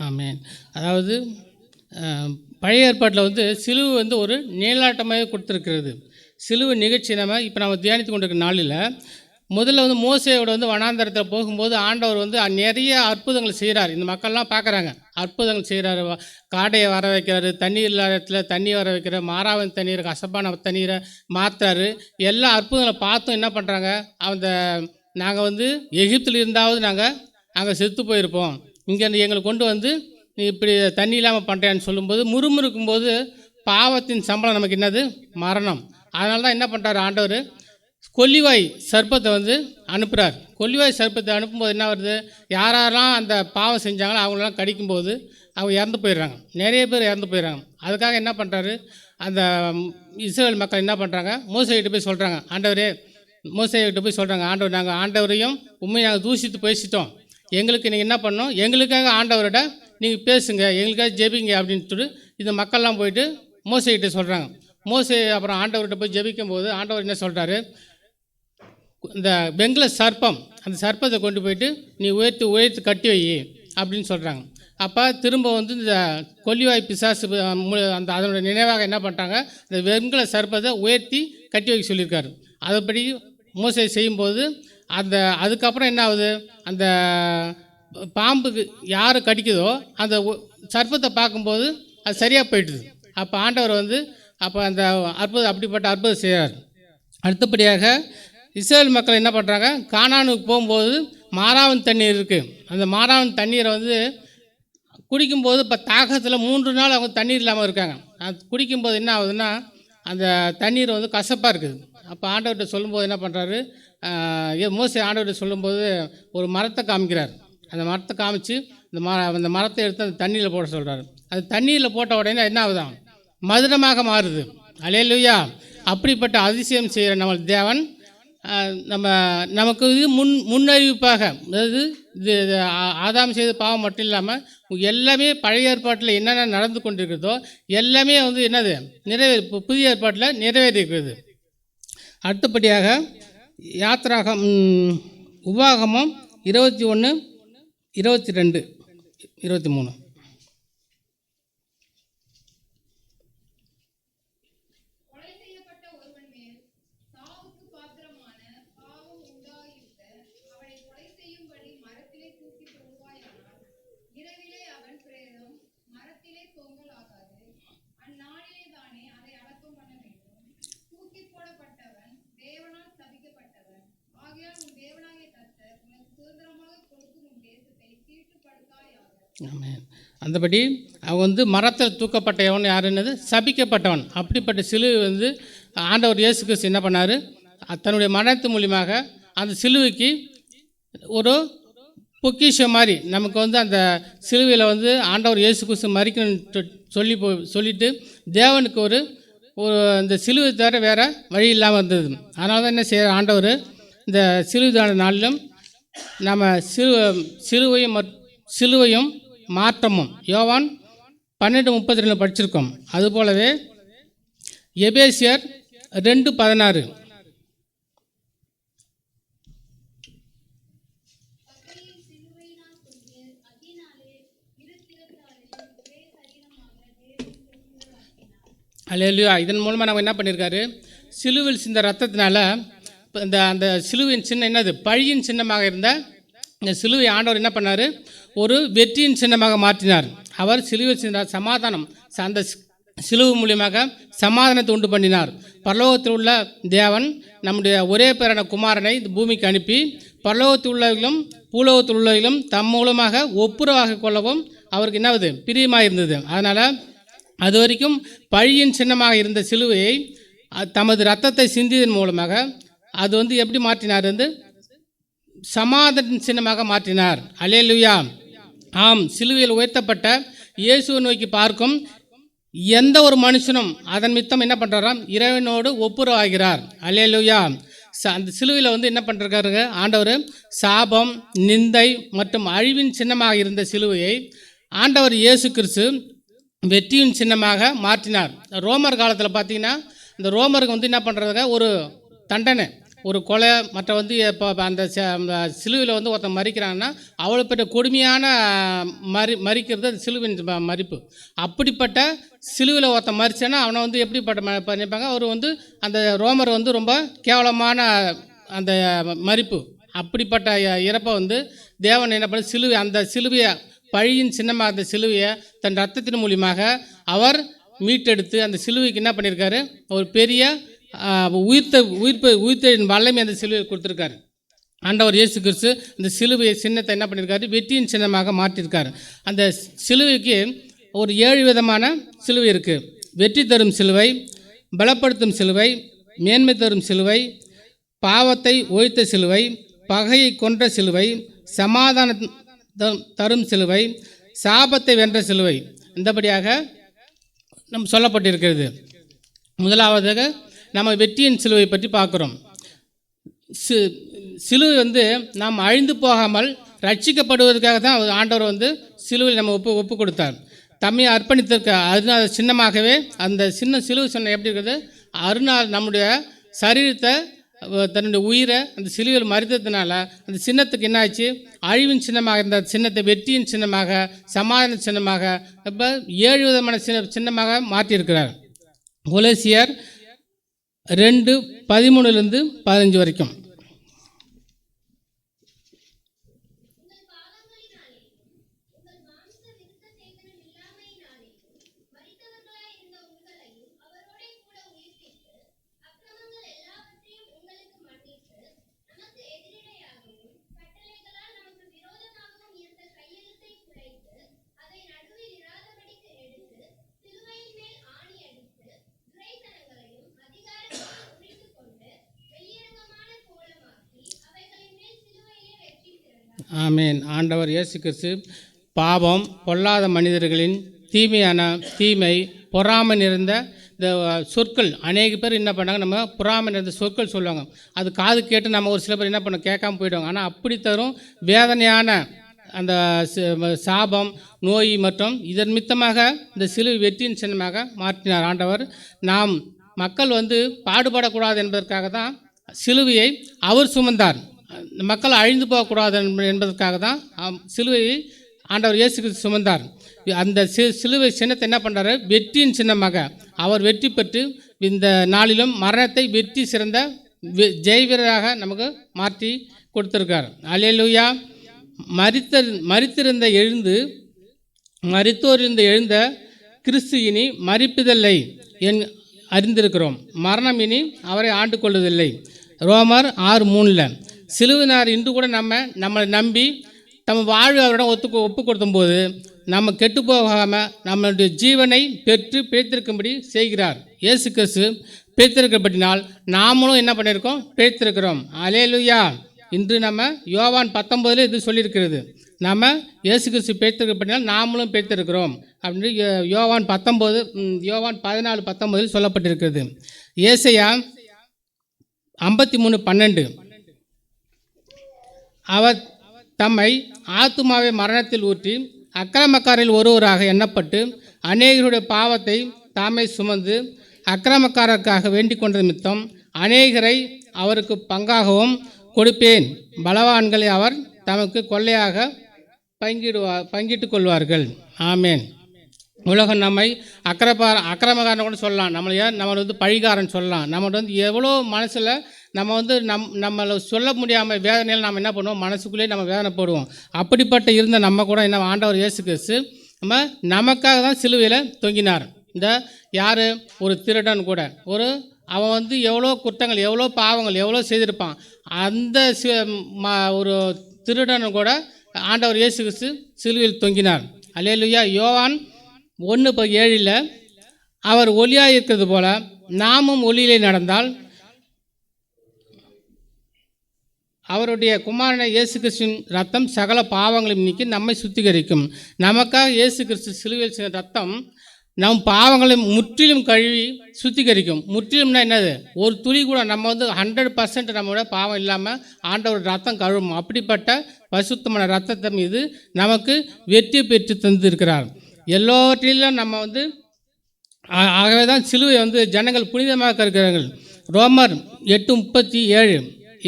ஆமென். அதாவது பழைய ஏற்பாட்டில் சிலுவை ஒரு நீலாட்டமாக கொடுத்துருக்கிறது. சிலுவை நிகழ்ச்சி நம்ம தியானித்து கொண்டிருக்கிற நாளில் முதல்ல மோசேயோட வனாந்தரத்தில் போகும்போது ஆண்டவர் நிறைய அற்புதங்கள் செய்கிறார். இந்த மக்கள்லாம் பார்க்குறாங்க, அற்புதங்கள் செய்கிறாரு. காடையை வர வைக்கிறாரு, தண்ணீர் இல்லாத இடத்துல தண்ணி வர வைக்கிறார், மாறாவன் தண்ணீர் கசப்பான தண்ணீரை மாற்றுறாரு. எல்லா அற்புதங்களை பார்த்தும் என்ன பண்ணுறாங்க, நாங்கள் எகிப்தில் இருந்தாவது நாங்கள் அங்கே செத்து போயிருப்போம், இங்கே எங்களை கொண்டு நீ இப்படி தண்ணி இல்லாமல் பண்ணுறேன்னு சொல்லும்போது முறுமுறுக்கும்போது பாவத்தின் சம்பளம் நமக்கு என்னது, மரணம். அதனால தான் என்ன பண்ணுறாரு ஆண்டவர், கொல்லிவாய் சர்ப்பத்தை அனுப்புகிறார். கொல்லிவாய் சர்ப்பத்தை அனுப்பும்போது என்ன வருது, யாரெல்லாம் அந்த பாவம் செஞ்சாங்களோ அவங்களெல்லாம் கடிக்கும்போது அவங்க இறந்து போயிடுறாங்க, நிறைய பேர் இறந்து போயிடுறாங்க. அதுக்காக என்ன பண்ணுறாரு, அந்த இஸ்ரேல் மக்கள் என்ன பண்ணுறாங்க, மோசேகிட்ட போய் சொல்கிறாங்க, மோசேகிட்ட போய் சொல்கிறாங்க, ஆண்டவர் நாங்கள் ஆண்டவரையும் உண்மையை நாங்கள் தூசித்து பேசிட்டோம், எங்களுக்கு நீங்கள் என்ன பண்ணோம், எங்களுக்காக ஆண்டவரோட நீங்கள் பேசுங்க, எங்களுக்காக ஜெபிங்க அப்படின்னு சொல்லி இந்த மக்கள்லாம் போயிட்டு மோசேகிட்ட சொல்கிறாங்க. மோசே அப்புறம் ஆண்டவர்கிட்ட போய் ஜெபிக்கும் போது ஆண்டவர் என்ன சொல்கிறாரு, இந்த வெங்கல சர்ப்பம், அந்த சர்ப்பத்தை கொண்டு போயிட்டு நீ உயர்த்து கட்டி வை அப்படின்னு சொல்கிறாங்க. அப்போ திரும்ப வந்து இந்த கொல்லிவாய் பிசாசு அந்த அதனுடைய நினைவாக என்ன பண்ணிட்டாங்க, இந்த வெண்கல சர்ப்பத்தை உயர்த்தி கட்டி வைக்க சொல்லியிருக்காரு. அதுபடி மோசே செய்யும்போது அதுக்கப்புறம் என்ன ஆகுது, அந்த பாம்புக்கு யார் கடிக்குதோ அந்த சர்ப்பத்தை பார்க்கும்போது அது சரியாக போயிட்டுது. அப்போ ஆண்டவர் வந்து அப்போ அந்த அப்படிப்பட்ட அற்புதம் செய்கிறார். அடுத்தபடியாக இஸ்ரேல் மக்கள் என்ன பண்ணுறாங்க, கானானுக்கு போகும்போது மாறாவன் தண்ணீர் இருக்குது. அந்த மாறாவன் தண்ணீரை வந்து குடிக்கும்போது இப்போ தாகத்தில் 3 நாள் அவங்க தண்ணீர் இல்லாமல் இருக்காங்க. அது குடிக்கும்போது என்ன ஆகுதுன்னா அந்த தண்ணீர் வந்து கசப்பாக இருக்குது. அப்போ ஆண்டவர்கிட்ட சொல்லும்போது என்ன பண்ணுறாரு, மோசே ஆண்டவர்கிட்ட சொல்லும்போது ஒரு மரத்தை காமிக்கிறார். அந்த மரத்தை காமிச்சு அந்த மரத்தை எடுத்து அந்த தண்ணியில் போட சொல்கிறாரு. அது தண்ணீரில் போட்ட உடனே என்ன ஆகுதான், மதுரமாக மாறுது. அல்லேலூயா. அப்படிப்பட்ட அதிசயம் செய்கிற நம்ம தேவன் நமக்கு இது முன்னறிவிப்பாக, அதாவது இது ஆதாம் செய்த பாவம் மட்டும் இல்லாமல் எல்லாமே பழைய ஏற்பாட்டில் என்னென்ன நடந்து கொண்டிருக்கிறதோ எல்லாமே வந்து என்னது புதிய ஏற்பாட்டில் நிறைவேறியிருக்கிறது. அடுத்தபடியாக யாத்திராகம் உபாகமம் 21, 22, 23. ஆமென். அந்தபடி அவன் வந்து மரத்தில் தூக்கப்பட்டவன் யாருன்னது சபிக்கப்பட்டவன். அப்படிப்பட்ட சிலுவை வந்து ஆண்டவர் இயேசு கிறிஸ்து என்ன பண்ணார், தன்னுடைய மரணத்து மூலியமாக அந்த சிலுவைக்கு ஒரு பொக்கிஷம் மாதிரி நமக்கு வந்து அந்த சிலுவையில் வந்து ஆண்டவர் இயேசு கிறிஸ்து மரிக்கணும்னு சொல்லிட்டு தேவனுக்கு ஒரு இந்த சிலுவை தவிர வேறு வழி இல்லாமல் இருந்தது. அதனால தான் என்ன செய்கிற ஆண்டவர் இந்த சிலுவைதான நாளிலும் நம்ம சிலுவையும் மாற்றமும் யோவான் 12:32 படிச்சிருக்கோம். அதுபோலவே எபேசியர் 2:16 அல்லேலூயா. இதன் மூலமாக நம்ம என்ன பண்ணியிருக்காரு, சிலுவில் சிந்த ரத்தத்தினால அந்த சிலுவின் சின்னம் என்னது, பழியின் சின்னமாக இருந்த இந்த சிலுவை ஆண்டவர் என்ன பண்ணார், ஒரு வெற்றியின் சின்னமாக மாற்றினார். அவர் சிலுவை சிந்த சமாதானம், அந்த சிலுவை மூலியமாக சமாதானத்தை உண்டு பண்ணினார். பரலோகத்தில் உள்ள தேவன் நம்முடைய ஒரே பேரான குமாரனை இந்த பூமிக்கு அனுப்பி பரலோகத்தில் உள்ளவர்களும் பூலோகத்தில் உள்ளவர்களும் தம் மூலமாக ஒப்புரவாக கொள்ளவும் அவருக்கு என்னவது பிரியமாக இருந்தது. அதனால் அது வரைக்கும் பழியின் சின்னமாக இருந்த சிலுவையை தமது இரத்தத்தை சிந்தியதன் மூலமாக அது வந்து எப்படி மாற்றினார், வந்து சமாதான சின்னமாக மாற்றினார். அல்லேலூயா. ஆம், சிலுவையில் உயர்த்தப்பட்ட இயேசுவை நோக்கி பார்க்கும் எந்த ஒரு மனுஷனும் அதன் மித்தம் என்ன பண்ணுறாராம், இறைவனோடு ஒப்புரவாகிறார். அல்லேலூயா. அந்த சிலுவையில் வந்து என்ன பண்ணுறாரு ஆண்டவர், சாபம், நிந்தை மற்றும் அழிவின் சின்னமாக இருந்த சிலுவையை ஆண்டவர் இயேசு கிறிஸ்து வெற்றியின் சின்னமாக மாற்றினார். ரோமர் காலத்தில் பார்த்தீங்கன்னா இந்த ரோமருக்கு வந்து என்ன பண்ணுறதுங்க, ஒரு தண்டனை, ஒரு கொலை, மற்ற வந்து இப்போ அந்த சிலுவையில் வந்து ஒருத்தன் மறிக்கிறாங்கன்னா அவ்வளோ பெரிய கொடுமையான மறிக்கிறது அந்த சிலுவின் மறிப்பு. அப்படிப்பட்ட சிலுவையில் ஒருத்தன் மறிச்சானா அவனை வந்து எப்படிப்பட்ட பண்ணிப்பாங்க, அவர் வந்து அந்த ரோமர் வந்து ரொம்ப கேவலமான அந்த மறிப்பு. அப்படிப்பட்ட இறப்பை வந்து தேவன் என்ன பண்ண, சிலுவை அந்த சிலுவையை பழியின் சின்னமாக அந்த சிலுவையை தன் ரத்தத்தின் மூலியமாக அவர் மீட்டெடுத்து அந்த சிலுவைக்கு என்ன பண்ணியிருக்காரு, ஒரு பெரிய உயிர்த்தெழும் வல்லமை அந்த சிலுவையை கொடுத்துருக்காரு. ஆண்டவர் இயேசு கிறிஸ்து அந்த சிலுவை சின்னத்தை என்ன பண்ணியிருக்காரு, வெற்றியின் சின்னமாக மாற்றியிருக்காரு. அந்த சிலுவைக்கு ஒரு 7 விதமான சிலுவை இருக்குது. வெற்றி தரும் சிலுவை, பலப்படுத்தும் சிலுவை, மேன்மை தரும் சிலுவை, பாவத்தை ஒழித்த சிலுவை, பகையை கொன்ற சிலுவை, சமாதான தரும் சிலுவை, சாபத்தை வென்ற சிலுவை. இந்தபடியாக நம் சொல்லப்பட்டிருக்கிறது. முதலாவதாக நம்ம வெற்றியின் சிலுவை பற்றி பார்க்குறோம். சிலுவை வந்து நாம் அழிந்து போகாமல் ரட்சிக்கப்படுவதற்காக தான் ஆண்டவர் வந்து சிலுவையில் நம்ம ஒப்பு கொடுத்தார். தம்மை அர்ப்பணித்திருக்க அதனால் சின்னமாகவே அந்த சின்ன சிலுவை சின்னம் எப்படி இருக்குது, அருணால் நம்முடைய சரீரத்தை தன்னுடைய உயிரை அந்த சிலுவையில் மறித்ததுனால அந்த சின்னத்துக்கு என்ன ஆச்சு? அழிவின் சின்னமாக இருந்த சின்னத்தை வெற்றியின் சின்னமாக, சமாதான சின்னமாக, இப்போ 7 விதமான சின்னமாக மாற்றியிருக்கிறார். கொலோசியர் 2:13-15 வரைக்கும். ஆமேன். ஆண்டவர் இயேசு கிறிஸ்து பாவம், பொல்லாத மனிதர்களின் தீமையான தீமை, பொறாமை நிறைந்த இந்த சொற்கள், அநேக பேர் என்ன பண்ணாங்க, நம்ம பொறாமை நிறைந்த சொற்கள் சொல்லுவாங்க. அது காது கேட்டு நம்ம ஒரு சில பேர் என்ன பண்ண கேட்காம போயிடுவாங்க. ஆனால் அப்படி தரும் வேதனையான அந்த சாபம், நோய் மற்றும் இதன் மித்தமாக இந்த சிலுவை வெற்றியின் சின்னமாக மாற்றினார் ஆண்டவர். நாம் மக்கள் பாடுபடக்கூடாது என்பதற்காக தான் சிலுவையை அவர் சுமந்தார். மக்கள் அழிந்து போகக்கூடாது என்பதற்காக தான் சிலுவையை ஆண்டவர் இயேசு கிறிஸ்து சுமந்தார். அந்த சிலுவை சின்னத்தை என்ன பண்ணுறாரு? வெற்றியின் சின்னமாக அவர் வெற்றி பெற்று இந்த நாளிலும் மரணத்தை வெற்றி சிறந்த ஜெய் வீரராக நமக்கு மாற்றி கொடுத்துருக்கார். அல்லேலூயா. மரித்தோரிலிருந்து எழுந்த கிறிஸ்து இனி மரிப்பதில்லை அறிந்திருக்கிறோம். மரணம் இனி அவரை ஆண்டு கொள்வதில்லை. ரோமர் 6:3. சிலுவினார் இன்று கூட நம்மளை நம்பி நம்ம வாழ்வு அவரிடம் ஒப்பு கொடுத்தும்போது நம்ம கெட்டு போகாமல் நம்மளுடைய ஜீவனை பெற்று பிழைத்திருக்கும்படி செய்கிறார். இயேசு கிறிஸ்து பிழைத்திருக்கப்பட்டினால் நாமளும் என்ன பண்ணியிருக்கோம்? பிழைத்திருக்கிறோம். அல்லேலூயா. இன்று நம்ம யோவான் 19 இது சொல்லியிருக்கிறது. நம்ம இயேசு கிறிஸ்து பிழைத்திருக்கப்பட்டினால் நாமளும் பிழைத்திருக்கிறோம் அப்படின்னு யோவான் 14:19 சொல்லப்பட்டிருக்கிறது. ஏசாயா 53:12. அவர் தம்மை ஆத்துமாவை மரணத்தில் ஊற்றி அக்கிரமக்காரில் ஒருவராக எண்ணப்பட்டு அநேகருடைய பாவத்தை தாமே சுமந்து அக்கிரமக்காரருக்காக வேண்டிக் கொண்ட நிமித்தம் அநேகரை அவருக்கு பங்காகவும் கொடுப்பேன். பலவான்களை அவர் தமக்கு கொள்ளையாக பங்கிட்டு கொள்வார்கள். ஆமேன். உலகம் நம்மை அக்கிரமக்காரன் கூட சொல்லலாம். நம்மளை பழிகாரன் சொல்லலாம். நம்ம எவ்வளோ மனசில் நம்மளை சொல்ல முடியாமல் வேதனையில் நம்ம என்ன பண்ணுவோம்? மனசுக்குள்ளேயே நம்ம வேதனைப்படுவோம். அப்படிப்பட்ட இருந்த நம்ம கூட என்ன ஆண்டவர் இயேசு கிறிஸ்து நமக்காக தான் சிலுவையில் தொங்கினார். இந்த யார்? ஒரு திருடன் கூட அவன் எவ்வளோ குற்றங்கள், எவ்வளோ பாவங்கள், எவ்வளோ செய்திருப்பான். அந்த ஒரு திருடன் கூட ஆண்டவர் இயேசு கிறிஸ்து சிலுவையில் தொங்கினார். அல்லேலூயா. யோவான் 1:7 அவர் ஒளியாக இருக்கிறது போல நாமும் ஒளியிலே நடந்தால் அவருடைய குமாரனை இயேசு கிறிஸ்துவின் ரத்தம் சகல பாவங்களையும் நீக்கி நம்மை சுத்திகரிக்கும். நமக்காக இயேசு கிறிஸ்து சிலுவையில் செய்த ரத்தம் நம் பாவங்களை முற்றிலும் கழுவி சுத்திகரிக்கும். முற்றிலும்னா என்னது? ஒரு துளி கூட நம்ம 100% நம்மளோட பாவம் இல்லாமல் ஆண்டவர் ரத்தம் கழுவும். அப்படிப்பட்ட பரிசுத்தமான ரத்தத்தை மீது நமக்கு வெற்றி பெற்று தந்திருக்கிறார். எல்லாவற்றிலும் நம்ம ஆகவே தான் சிலுவை ஜனங்கள் புனிதமாக கருக்கிறார்கள். ரோமர் 8:37.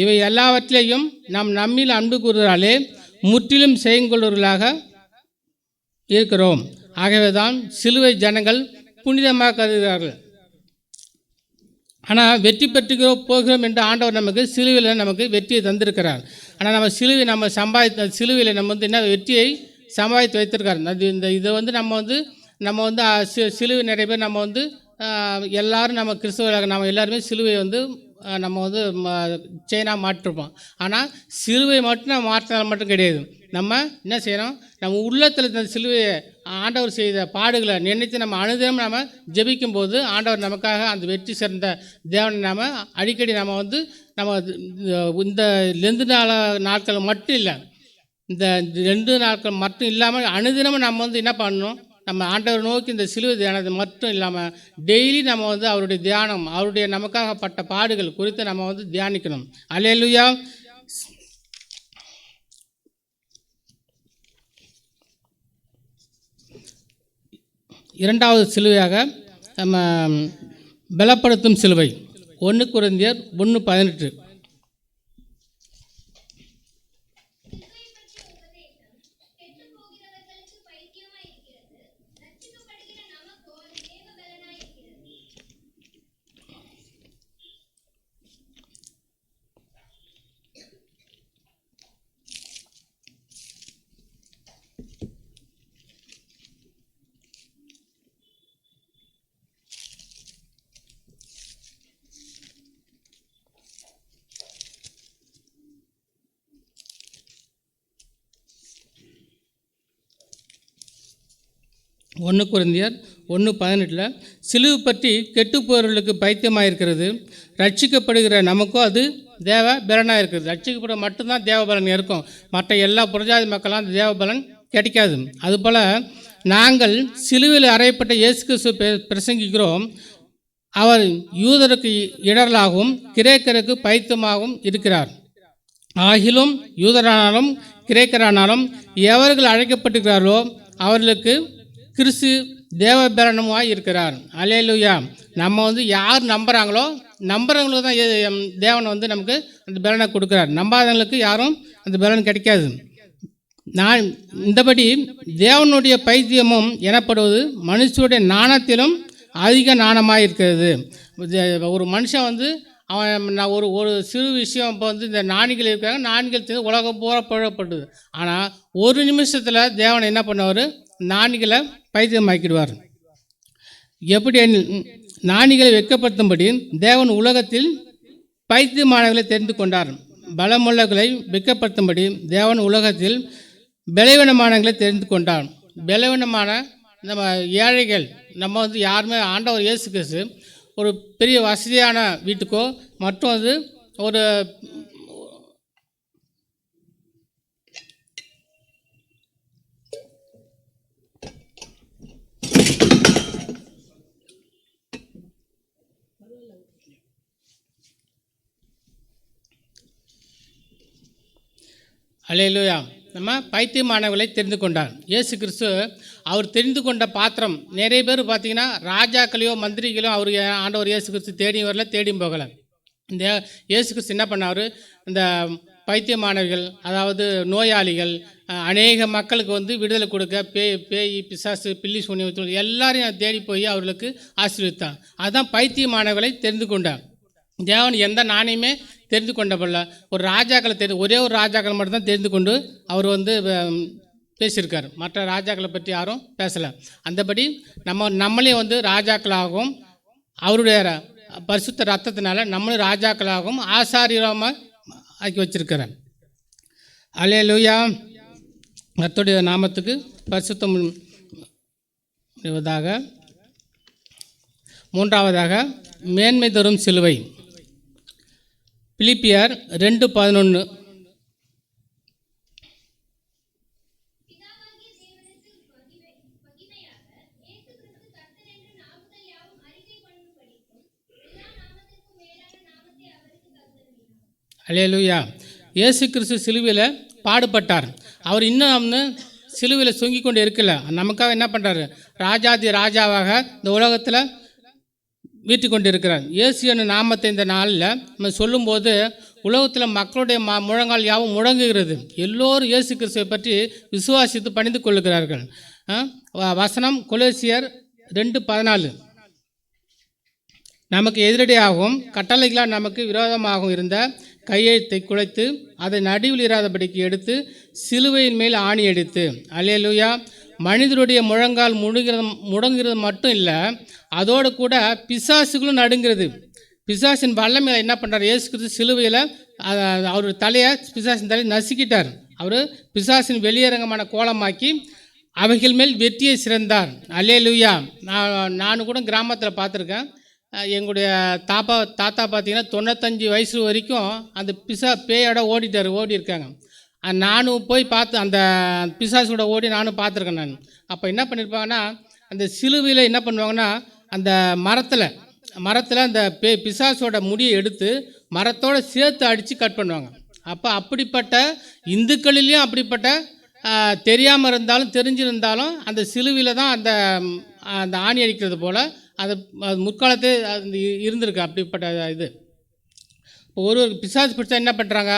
இவை எல்லாவற்றிலையும் நாம் நம்மில் அன்பு கூறுவதாலே முற்றிலும் செய்கொள்வர்களாக இருக்கிறோம். ஆகவே தான் சிலுவை ஜனங்கள் புனிதமாக கருதுகிறார்கள். ஆனால் வெற்றி பெற்றுக்கிறோம் போகிறோம் என்று ஆண்டவர் நமக்கு சிலுவையில் நமக்கு வெற்றியை தந்திருக்கிறார். ஆனால் நம்ம சிலுவையில் நம்ம என்ன வெற்றியை சம்பாதித்து வைத்திருக்காரு. இதை நம்ம சிலுவை நிறைய பேர் நம்ம எல்லாரும் நம்ம கிறிஸ்தவர்களாக நம்ம எல்லாருமே சிலுவை நம்ம செயினாக மாட்டிருப்போம். ஆனால் சிலுவை மட்டும் நம்ம மாற்றினால் மட்டும் கிடையாது. நம்ம என்ன செய்யணும்? நம்ம உள்ளத்தில் இந்த சிலுவையை ஆண்டவர் செய்த பாடுகளை நினைத்து நம்ம அனுதினம் நம்ம ஜெபிக்கும் போது ஆண்டவர் நமக்காக அந்த வெற்றி சிறந்த தேவனை நாம் அடிக்கடி நம்ம நம்ம இந்த 2 நாட்கள் மட்டும் இல்லை, இந்த 2 நாட்கள் மட்டும் இல்லாமல் அனுதினமும் நம்ம என்ன பண்ணணும்? நம்ம ஆண்டவர் நோக்கி இந்த சிலுவை தியானத்தை மட்டும் இல்லாமல் டெய்லி நம்ம அவருடைய தியானம், அவருடைய நமக்காகப்பட்ட பாடுகள் குறித்து நம்ம தியானிக்கணும். அல்லேலூயா. இரண்டாவது சிலுவையாக நம்ம பலப்படுத்தும் சிலுவை 1 கொரிந்தியர் 1:18. 1 கொரிந்தியர் 1:18 சிலுவை பற்றி கெட்டுப்போவர்களுக்கு பைத்தியமாக இருக்கிறது, ரட்சிக்கப்படுகிற நமக்கும் அது தேவ பலனாக இருக்குது. ரட்சிக்கப்பட மட்டும்தான் தேவ பலன் இருக்கும், மற்ற எல்லா புறஜாதி மக்களும் அந்த தேவ பலன் கிடைக்காது. அதுபோல் நாங்கள் சிலுவையில் அறையப்பட்ட இயேசு கிறிஸ்துவை பிரசங்கிக்கிறோம். அவர் யூதருக்கு இடரலாகவும் கிரேக்கருக்கு பைத்தியமாகவும் இருக்கிறார். ஆகிலும் யூதரானாலும் கிரேக்கரானாலும் எவர்கள் அழைக்கப்பட்டிருக்கிறார்களோ அவர்களுக்கு கிறிஸ்து தேவபலனமாய் இருக்கிறார். அல்லேலூயா. நம்ம யார் நம்புகிறாங்களோ நம்புறவங்களுக்கு தான் தேவன் நமக்கு அந்த பலனை கொடுக்குறார். நம்பாதவங்களுக்கு யாரும் அந்த பலன் கிடைக்காது. நான் இந்தபடி தேவனுடைய பைத்தியமும் எனப்படுவது மனுஷனுடைய நாணத்திலும் அதிக நாணமாக இருக்கிறது. ஒரு மனுஷன் அவன் நான் ஒரு சிறு விஷயம் இப்போ இந்த நாணிகள் இருக்காங்க, நாணிகள் உலகம் பூரா புழப்படுது. ஆனால் ஒரு நிமிஷத்தில் தேவன் என்ன பண்ணுவார், நாணிகளை பைத்தியமாக்கிடுவார். எப்படி நாணிகளை வெட்கப்படுத்தும்படி தேவன் உலகத்தில் பைத்தியமானவர்களை தெரிந்து கொண்டார். பலமுள்ளவர்களை வெட்கப்படுத்தும்படி தேவன் உலகத்தில் பலவீனமானவர்களை தெரிந்து கொண்டார். பலவீனமான நம்ம ஏழைகள், நம்ம யாருமே ஆண்டவர் இயேசு கிறிஸ்து ஒரு பெரிய வசதியான வீட்டுக்கோ மற்றும் ஒரு அல்லேலூயா. நம்ம பைத்தியமானவர்களை தெரிந்து கொண்டார் இயேசு கிறிஸ்து. அவர் தெரிந்து கொண்ட பாத்திரம் நிறைய பேர் பார்த்தீங்கன்னா ராஜாக்களையோ மந்திரிகளோ அவர் ஆண்டவர் இயேசு கிறிஸ்து தேடி வரல, தேடியும் போகலை. இந்த இயேசு கிறிஸ்து என்ன பண்ணார், இந்த பைத்தியமானவர்கள் அதாவது நோயாளிகள் அநேக மக்களுக்கு விடுதலை கொடுக்க பேய் பிசாசு பில்லி சூனியம் எல்லாரையும் தேடி போய் அவர்களுக்கு ஆசீர்வதித்தான். அதுதான் பைத்தியமானவர்களை தெரிந்து கொண்டார். தேவன் எந்த நாணயமே தெரிந்து கொண்டப்படல, ஒரு ராஜாக்களை ஒரே ஒரு ராஜாக்களை மட்டும்தான் தெரிந்து கொண்டு அவர் பேசியிருக்கார். மற்ற ராஜாக்களை பற்றி யாரும் பேசலை. அந்தபடி நம்மளே ராஜாக்களாகவும் அவருடைய பரிசுத்த ரத்தத்தினால நம்மளும் ராஜாக்களாகவும் ஆசாரியமாக ஆக்கி வச்சிருக்கிறார். அல்லேலூயா. கர்த்தருடைய நாமத்துக்கு பரிசுத்தம் உண்டாவதாக. மூன்றாவதாக மேன்மை தரும் சிலுவை. பிலிப்பியர் 2:11 அல்லேலூயா. இயேசு கிறிஸ்து சிலுவையில் பாடுபட்டார். அவர் இன்னும் சிலுவையில் தொங்கி கொண்டு இருக்கல, நமக்காக என்ன பண்ணுறாரு, ராஜாதி ராஜாவாக இந்த உலகத்தில் வீட்டு கொண்டு இருக்கிறார். இயேசு என்ற நாமத்தை இந்த நாளில் நம்ம சொல்லும்போது உலகத்தில் மக்களுடைய முழங்கால் யாவும் முழங்குகிறது. எல்லோரும் இயேசு கிறிஸ்துவை பற்றி விசுவாசித்து பணிந்து கொள்ளுகிறார்கள். வசனம் கொலோசியர் 2:14 நமக்கு எதிரடியாகவும் கட்டளைகளால் நமக்கு விரோதமாகவும் இருந்த கையெழுத்தை குலைத்து அதை நடுவில் இராதபடிக்கு எடுத்து சிலுவையின் மேல் ஆணி அடித்து. அல்லேலூயா. மனிதருடைய முழங்கால் முடங்குறது மட்டும் இல்லை, அதோடு கூட பிசாசுகளும் நடுங்கிறது. பிசாசின் வல்லமையை என்ன பண்ணுறார், இயேசு கிறிஸ்து சிலுவையில் அவர் தலையை பிசாசின் தலையை நசுக்கிட்டார். அவர் பிசாசின் வெளியரங்கமான கோலமாக்கி அவைகள் மேல் வெற்றியை சிறந்தார். அல்லேலூயா. நான் கூட கிராமத்தில் பார்த்துருக்கேன். எங்களுடைய தாத்தா பார்த்தீங்கன்னா 95 வயசு வரைக்கும் அந்த பேயோட ஓடி இருக்காங்க. நானும் போய் பார்த்து அந்த பிசாசோட ஓடி நானும் பார்த்துருக்கேன். நான் அப்போ என்ன பண்ணியிருப்பாங்கன்னா, அந்த சிலுவையில் என்ன பண்ணுவாங்கன்னா, அந்த மரத்தில் அந்த பிசாசோட முடியை எடுத்து மரத்தோடு சேர்த்து அடித்து கட் பண்ணுவாங்க. அப்போ அப்படிப்பட்ட இந்துக்களிலையும் அப்படிப்பட்ட தெரியாமல் இருந்தாலும் தெரிஞ்சிருந்தாலும் அந்த சிலுவையில் தான் அந்த ஆணி அடிக்கிறது போல் அது முற்காலத்தே அது இருந்திருக்கு. அப்படிப்பட்ட இது இப்போ ஒரு பிசாசு பிடிச்சா என்ன பண்ணுறாங்க,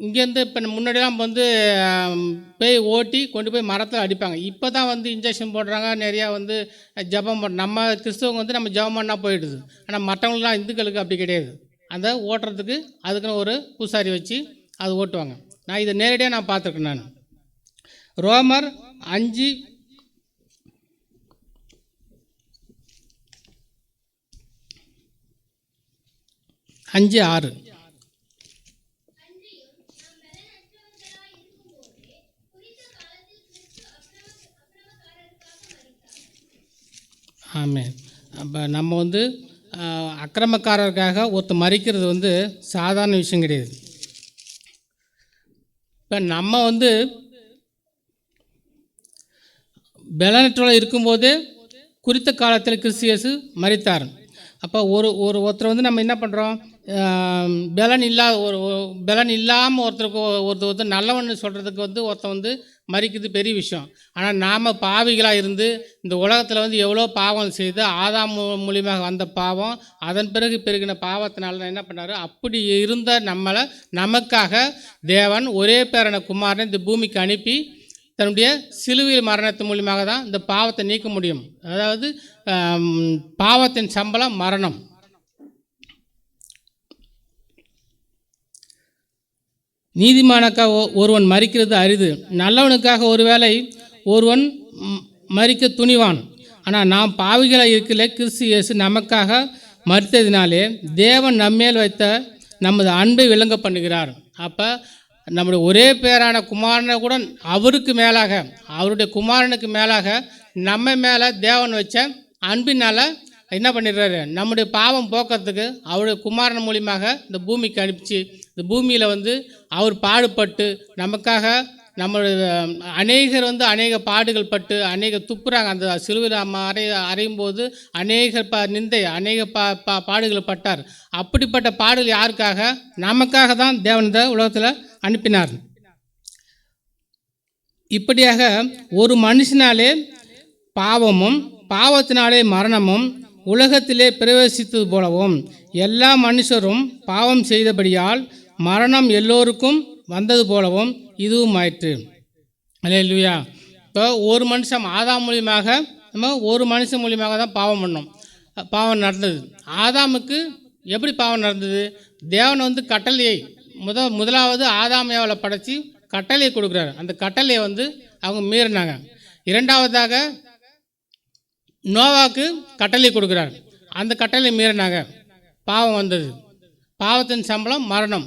இங்கேருந்து இப்போ முன்னாடிலாம் பேய் ஓட்டி கொண்டு போய் மரத்தில் அடிப்பாங்க. இப்போ தான் இன்ஜெக்ஷன் போடுறாங்க, நிறையா ஜபம் நம்ம கிறிஸ்தவங்க நம்ம ஜபம் பண்ணால் போயிடுது. ஆனால் மற்றவங்களுக்குலாம் இந்துக்களுக்கு அப்படி கிடையாது. அந்த ஓட்டுறதுக்கு அதுக்குன்னு ஒரு பூசாரி வச்சு அது ஓட்டுவாங்க. நான் இதை நேரடியாக நான் பார்த்துருக்கேன். நான் ரோமர் 5:6 ஆமென். அப்போ நம்ம வந்து அக்கிரமக்காரருக்காக ஒருத்தர் மறிக்கிறது வந்து சாதாரண விஷயம் கிடையாது. இப்போ நம்ம வந்து பலனற்றோடு இருக்கும்போதே குறித்த காலத்தில் கிறிஸ்து இயேசு மரித்தார். அப்போ ஒருத்தர் வந்து நம்ம என்ன பண்ணுறோம், பலன் இல்லாமல் ஒருத்தர் நல்லவன்னு சொல்கிறதுக்கு வந்து ஒருத்தன் வந்து மறிக்கிறது பெரிய விஷயம். ஆனால் நாம் பாவிகளாக இருந்து இந்த உலகத்தில் வந்து எவ்வளோ பாவம் செய்து ஆதாம் மூலியமாக வந்த பாவம், அதன் பிறகு பெருகின பாவத்தினால என்ன பண்ணார், அப்படி இருந்த நமக்காக தேவன் ஒரே பேரான குமாரனை இந்த பூமிக்கு அனுப்பி தன்னுடைய சிலுவையில் மரணத்து மூலியமாக தான் இந்த பாவத்தை நீக்க முடியும். அதாவது பாவத்தின் சம்பளம் மரணம். நீதிமானுக்காக ஒருவன் மரிக்கிறது அரிது, நல்லவனுக்காக ஒருவேளை ஒருவன் மரிக்க துணிவான். ஆனால் நாம் பாவிகளாக இருக்கல, கிறிஸ்து இயேசு நமக்காக மரித்ததினாலே தேவன் நம்மேல் வைத்த நமது அன்பை விளங்க பண்ணுகிறார். அப்போ நம்முடைய ஒரே பேரான குமாரனை கூட அவருக்கு மேலாக, அவருடைய குமாரனுக்கு மேலாக நம்ம மேலே தேவன் வச்ச அன்பினால் என்ன பண்ணிடுறாரு, நம்முடைய பாவம் போக்குறதுக்கு அவருடைய குமாரன் மூலியமாக இந்த பூமிக்கு அனுப்பிச்சு இந்த பூமியில் வந்து அவர் பாடுபட்டு நமக்காக நம்மளுடைய அநேகர் வந்து அநேக பாடுகள் பட்டு அநேக துப்புறாங்க. அந்த சிலுவையில் அறையும் போது அநேகர் நிந்தை அநேக பாடுகள் பட்டார். அப்படிப்பட்ட பாடுகள் யாருக்காக, நமக்காக தான் தேவன் இந்த உலகத்தில் அனுப்பினார். இப்படியாக ஒரு மனுஷனாலே பாவமும் பாவத்தினாலே மரணமும் உலகத்திலே பிரவேசித்தது போலவும் எல்லா மனுஷரும் பாவம் செய்தபடியால் மரணம் எல்லோருக்கும் வந்தது போலவும் இதுவும் ஆயிற்று. அல்லேலூயா. இப்போ ஒரு மனுஷன் ஆதாம் மூலியமாக நம்ம ஒரு மனுஷன் மூலியமாக தான் பாவம் பண்ணோம், பாவம் நடந்தது. ஆதாமுக்கு எப்படி பாவம் நடந்தது, தேவன் வந்து கட்டளையை முதலாவது ஆதாமியாவில் படைச்சி கட்டளையை கொடுக்குறாரு. அந்த கட்டளையை வந்து அவங்க மீறினாங்க. இரண்டாவதாக நோவாக்கு கட்டளை கொடுக்குறார், அந்த கட்டளை மீறினாங்க, பாவம் வந்தது. பாவத்தின் சம்பளம் மரணம்.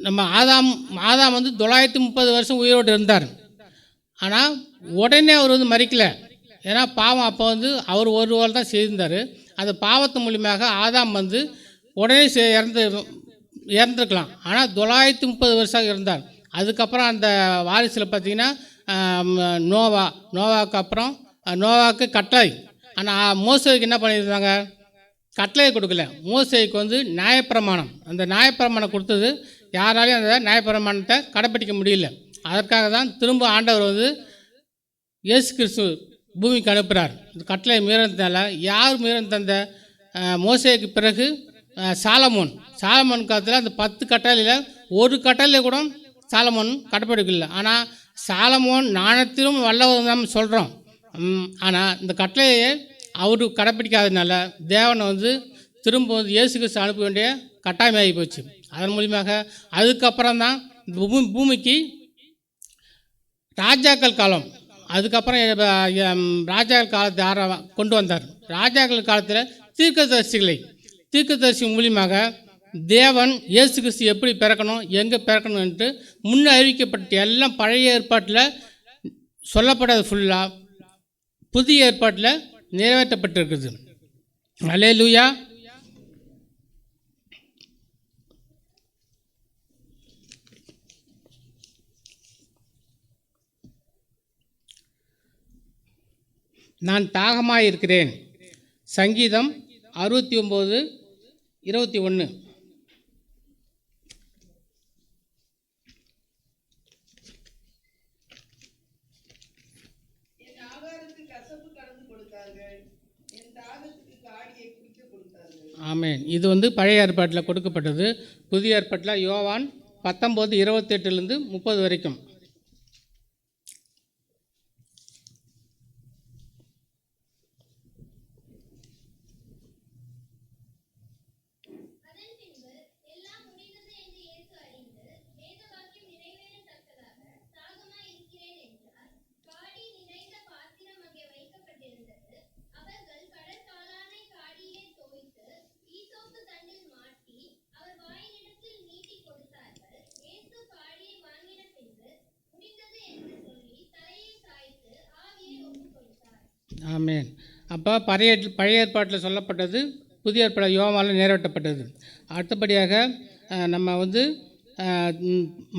நம்ம ஆதாம் வந்து 930 வருஷம் உயிரோடு இருந்தார். ஆனால் உடனே அவர் வந்து மறிக்கலை. ஏன்னா பாவம் அப்போ வந்து அவர் ஒரு வாரம் தான் செய்திருந்தார். அந்த பாவத்து மூலியமாக ஆதாம் வந்து உடனே இறந்துருக்கலாம். ஆனால் 930 வருஷம் இருந்தார். அதுக்கப்புறம் அந்த வாரிசில் பார்த்திங்கன்னா நோவாவுக்கு அப்புறம் நோவாவுக்கு கட்டளை. ஆனால் மோசேக்கு என்ன பண்ணியிருந்தாங்க, கட்டளையை கொடுக்கல. மோசேக்கு வந்து நியாயப்பிரமாணம், அந்த நியாயப்பிரமாணம் கொடுத்தது யாராலையும் அந்த நியாயப்பிரமாணத்தை கடைப்பிடிக்க முடியல. அதற்காக தான் திரும்ப ஆண்டவர் வந்து இயேசு கிறிஸ்து பூமிக்கு அனுப்புகிறார். இந்த கட்டளை மீறினதுனால யார் மீறின தந்த மோசேக்கு பிறகு சாலமோன் காலத்தில் அந்த 10 கட்டளையில் ஒரு கட்டளை கூட சாலமோன் கடைப்பிடிக்கல. ஆனால் சாலமோன் ஞானத்திலும் வல்லவர் நம்ம சொல்கிறோம். ஆனால் இந்த கட்டளையை அவரு கடைப்பிடிக்காததுனால தேவனை வந்து திரும்ப வந்து இயேசு கிறிஸ்து அனுப்ப வேண்டிய கட்டாயமாகி போச்சு. அதன் மூலியமாக அதுக்கப்புறம் தான் பூமிக்கு ராஜாக்கள் காலம், அதுக்கப்புறம் ராஜாக்கள் காலத்தை யாரை கொண்டு வந்தார். ராஜாக்கள் காலத்தில் தீர்க்கதரிசி மூலியமாக தேவன் இயேசு கிறிஸ்து எப்படி பிறக்கணும், எங்கே பிறக்கணும் என்று முன்ன அறிவிக்கப்பட்ட எல்லாம் பழைய ஏற்பாட்டில் சொல்லப்படாது, ஃபுல்லாக புதிய ஏற்பாட்டில் நிறைவேற்றப்பட்டிருக்குது. அல்லேலூயா. நான் தாகமாக இருக்கிறேன். சங்கீதம் 69:21. ஆமென். இது வந்து பழைய ஏற்பாட்டில் கொடுக்கப்பட்டது. புதிய ஏற்பாட்டில் யோவான் 19:28-30 வரைக்கும். ஆமென். அப்போ பழைய ஏற்பாட்டில் சொல்லப்பட்டது புதிய ஏற்பாடு யோவானில் நிறைவேற்றப்பட்டது. அடுத்தபடியாக நம்ம வந்து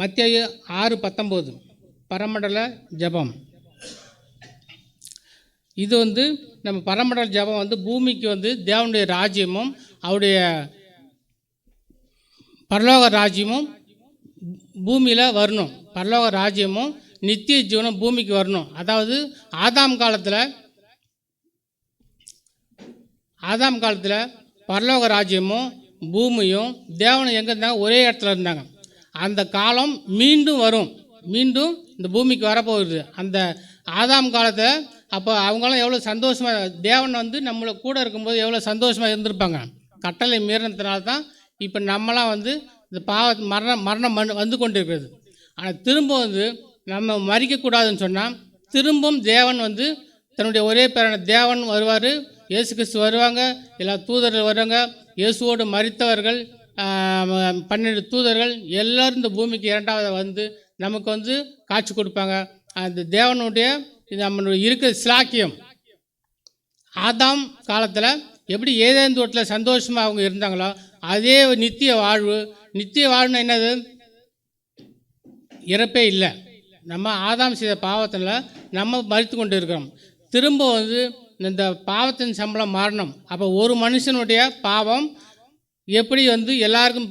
மத்தேயு 6:19 பரமண்டல ஜெபம். இது வந்து நம்ம பரமண்டல ஜெபம் வந்து பூமிக்கு வந்து தேவனுடைய ராஜ்யமும் அவருடைய பரலோக ராஜ்யமும் பூமியில் வரணும். பரலோக ராஜ்யமும் நித்திய ஜீவனம் பூமிக்கு வரணும். அதாவது ஆதாம் காலத்தில் பரலோக ராஜ்யமும் பூமியும் தேவனும் எங்கே இருந்தாங்க? ஒரே இடத்துல இருந்தாங்க. அந்த காலம் மீண்டும் வரும், மீண்டும் இந்த பூமிக்கு வரப்போகுது. அந்த ஆதாம் காலத்தில் அப்போ அவங்களாம் எவ்வளோ சந்தோஷமாக, தேவன் வந்து நம்மளை கூட இருக்கும்போது எவ்வளோ சந்தோஷமாக இருந்திருப்பாங்க. கட்டளை மீறினதுனால தான் இப்போ நம்மளாம் வந்து இந்த மரணம் வந்து கொண்டு இருக்கிறது. ஆனால் திரும்ப வந்து நம்ம மறிக்கக்கூடாதுன்னு சொன்னால் திரும்பவும் தேவன் வந்து தன்னுடைய ஒரே பேரான தேவன் வருவார், இயேசு கிறிஸ்து வருவாங்க, எல்லா தூதர்கள் வருவாங்க. இயேசுவோடு மரித்தவர்கள் 12 தூதர்கள் எல்லோரும் இந்த பூமிக்கு இரண்டாவது வந்து நமக்கு வந்து காட்சி கொடுப்பாங்க. அந்த தேவனுடைய இது நம்மளுடைய இருக்கிற சிலாக்கியம். ஆதாம் காலத்தில் எப்படி ஏதேன் தோட்டத்தில் சந்தோஷமாக அவங்க இருந்தாங்களோ அதே நித்திய வாழ்வுன்னா என்னது? இறப்பே இல்லை. நம்ம ஆதாம் செய்த பாவத்தில் நம்ம மரித்து கொண்டு இருக்கிறோம். திரும்ப வந்து இந்த பாவத்தின் சம்பளம் மாறணும். அப்போ ஒரு மனுஷனுடைய பாவம் எப்படி வந்து எல்லாருக்கும்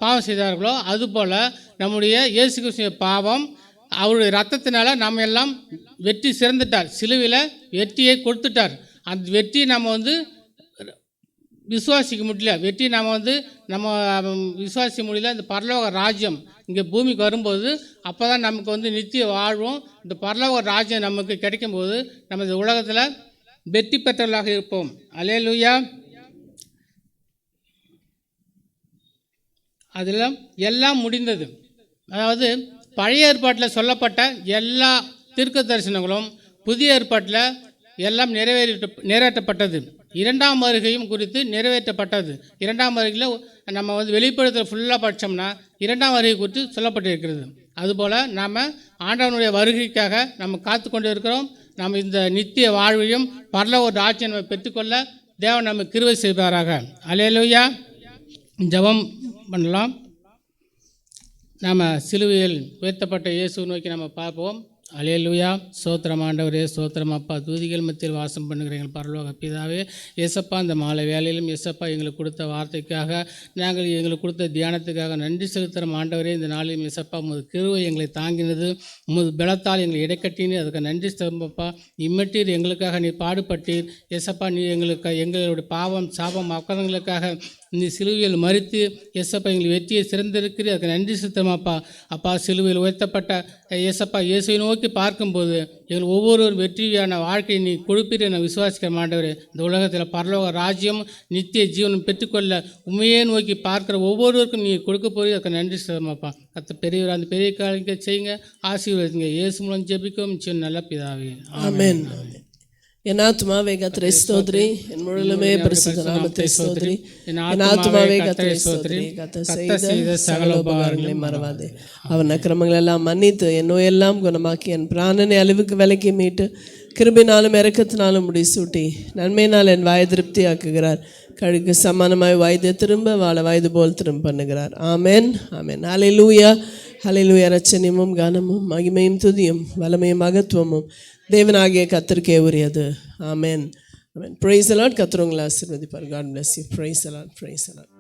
பாவம் செய்தார்களோ அதுபோல் நம்முடைய இயேசு கிறிஸ்துவின் பாவம் அவருடைய ரத்தத்தினால நம்ம எல்லாம் வெற்றி சிறந்துட்டார். சிலுவையில் வெற்றியை கொடுத்துட்டார். அந்த வெற்றி நம்ம வந்து விசுவாசிக்க முடியல. வெற்றி நம்ம விசுவாசிக்க முடியல. இந்த பரலோக ராஜ்யம் இங்கே பூமிக்கு வரும்போது அப்போ தான் நமக்கு வந்து நித்திய வாழ்வும் இந்த பரலோக ராஜ்யம் நமக்கு கிடைக்கும்போது நம்ம இந்த உலகத்தில் வெற்றி பெற்றவர்களாக இருப்போம். அல்லேலூயா. அதில் எல்லாம் முடிந்தது. அதாவது பழைய ஏற்பாட்டில் சொல்லப்பட்ட எல்லா தீர்க்க தரிசனங்களும் புதிய ஏற்பாட்டில் எல்லாம் நிறைவேற்றப்பட்டது. இரண்டாம் வருகையும் குறித்து நிறைவேற்றப்பட்டது. இரண்டாம் வருகையில் நம்ம வந்து வெளிப்படுத்துகிற ஃபுல்லாக படித்தோம்னா இரண்டாம் வருகை குறித்து சொல்லப்பட்டிருக்கிறது. அதுபோல் நாம் ஆண்டவனுடைய வருகைக்காக நம்ம காத்து கொண்டு இருக்கிறோம். நம்ம இந்த நித்திய வாழ்வையும் பரலோக ராஜ்யம் நம்ம பெற்றுக்கொள்ள தேவன் நம்ம கிருபை செய்வாராக. அல்லேலூயா. ஜெபம் பண்ணலாம். நாம் சிலுவையில் உயர்த்தப்பட்ட இயேசு நோக்கி நம்ம பார்ப்போம். அல்லேலூயா. சோத்திரம் ஆண்டவரே, சோத்திரம் அப்பா. தூதிகள் மத்தியில் வாசம் பண்ணுகிற எங்கள் பரலோக பிதாவே, ஏசப்பா இந்த மாலை வேலையிலும் ஏசப்பா எங்களுக்கு கொடுத்த வார்த்தைக்காக, நாங்கள் எங்களுக்கு கொடுத்த தியானத்துக்காக நன்றி செலுத்துகிறோம் ஆண்டவரே. இந்த நாளிலும் ஏசப்பா உமது கிருபை எங்களை தாங்கினது, உமது பலத்தால் எங்களை இடைக்கட்டினு அதுக்கு நன்றி செலுத்தப்பா. இம்மட்டீர் எங்களுக்காக நீ பாடுபட்டீர் ஏசப்பா. நீ எங்களுடைய பாவம் சாபம் அக்கறங்களுக்காக நீ சிலுவையில் மறித்து ஏசப்பா எங்களுக்கு வெற்றியை சிறந்திருக்கிறீர், அதுக்கு நன்றி செலுத்தமாப்பா. அப்பா சிலுவையில் உயர்த்தப்பட்ட ஏசப்பா இயேசுவை நோக்கி பார்க்கும்போது எங்கள் ஒவ்வொரு வெற்றியான வாழ்க்கையை நீ கொடுப்பீர் என விசுவாசிக்க மாட்டவரே. இந்த உலகத்தில் பரலோக ராஜ்யம் நித்திய ஜீவனம் பெற்றுக்கொள்ள உண்மையே நோக்கி பார்க்குற ஒவ்வொருவருக்கும் நீ கொடுக்க போகிறீர், அதுக்கு நன்றி செலுத்தமாப்பா. கத்த பெரியவர் அந்த பெரிய காரியத்தை செய்யுங்க, ஆசீர்வதிங்க. இயேசு மூலம் ஜெபிக்கும் நல்ல பிதாவே. ஆமென். என் ஆத்துமாவே கர்த்தரை ஸ்தோத்திரி, என் முழுமே பரிசுத்த நாமத்தை ஸ்தோத்திரி. என் ஆத்துமாவே கர்த்தரை ஸ்தோத்திரி, கர்த்தர் செய்த சகல உபகாரங்களை மறவாதே. அவன் அக்கிரமங்கள் எல்லாம் மன்னித்து என் நோயெல்லாம் குணமாக்கி என் பிராணனை அழிவுக்கு விலக்கி மீட்டு கிருபினாலும் இரக்கத்தினாலும் முடிசூட்டி நன்மையினால் என் வாயை திருப்தி ஆக்குகிறார். கழுகு சமானமாய் வாய்தை திரும்ப வாழ வயது போல் திரும்ப பண்ணுகிறார். ஆமென், ஆமென். ஹல்லேலூயா, ஹல்லேலூயா. ரட்சணியமும் கனமும் மகிமையும் துதியும் வல்லமையும் மகத்துவமும் தேவனாகிய கர்த்தருக்கே உரியது. Amen, amen. Praise the lord. கர்த்தர் உங்களை ஆசீர்வதிப்பார். God bless you. Praise the Lord. Praise the Lord.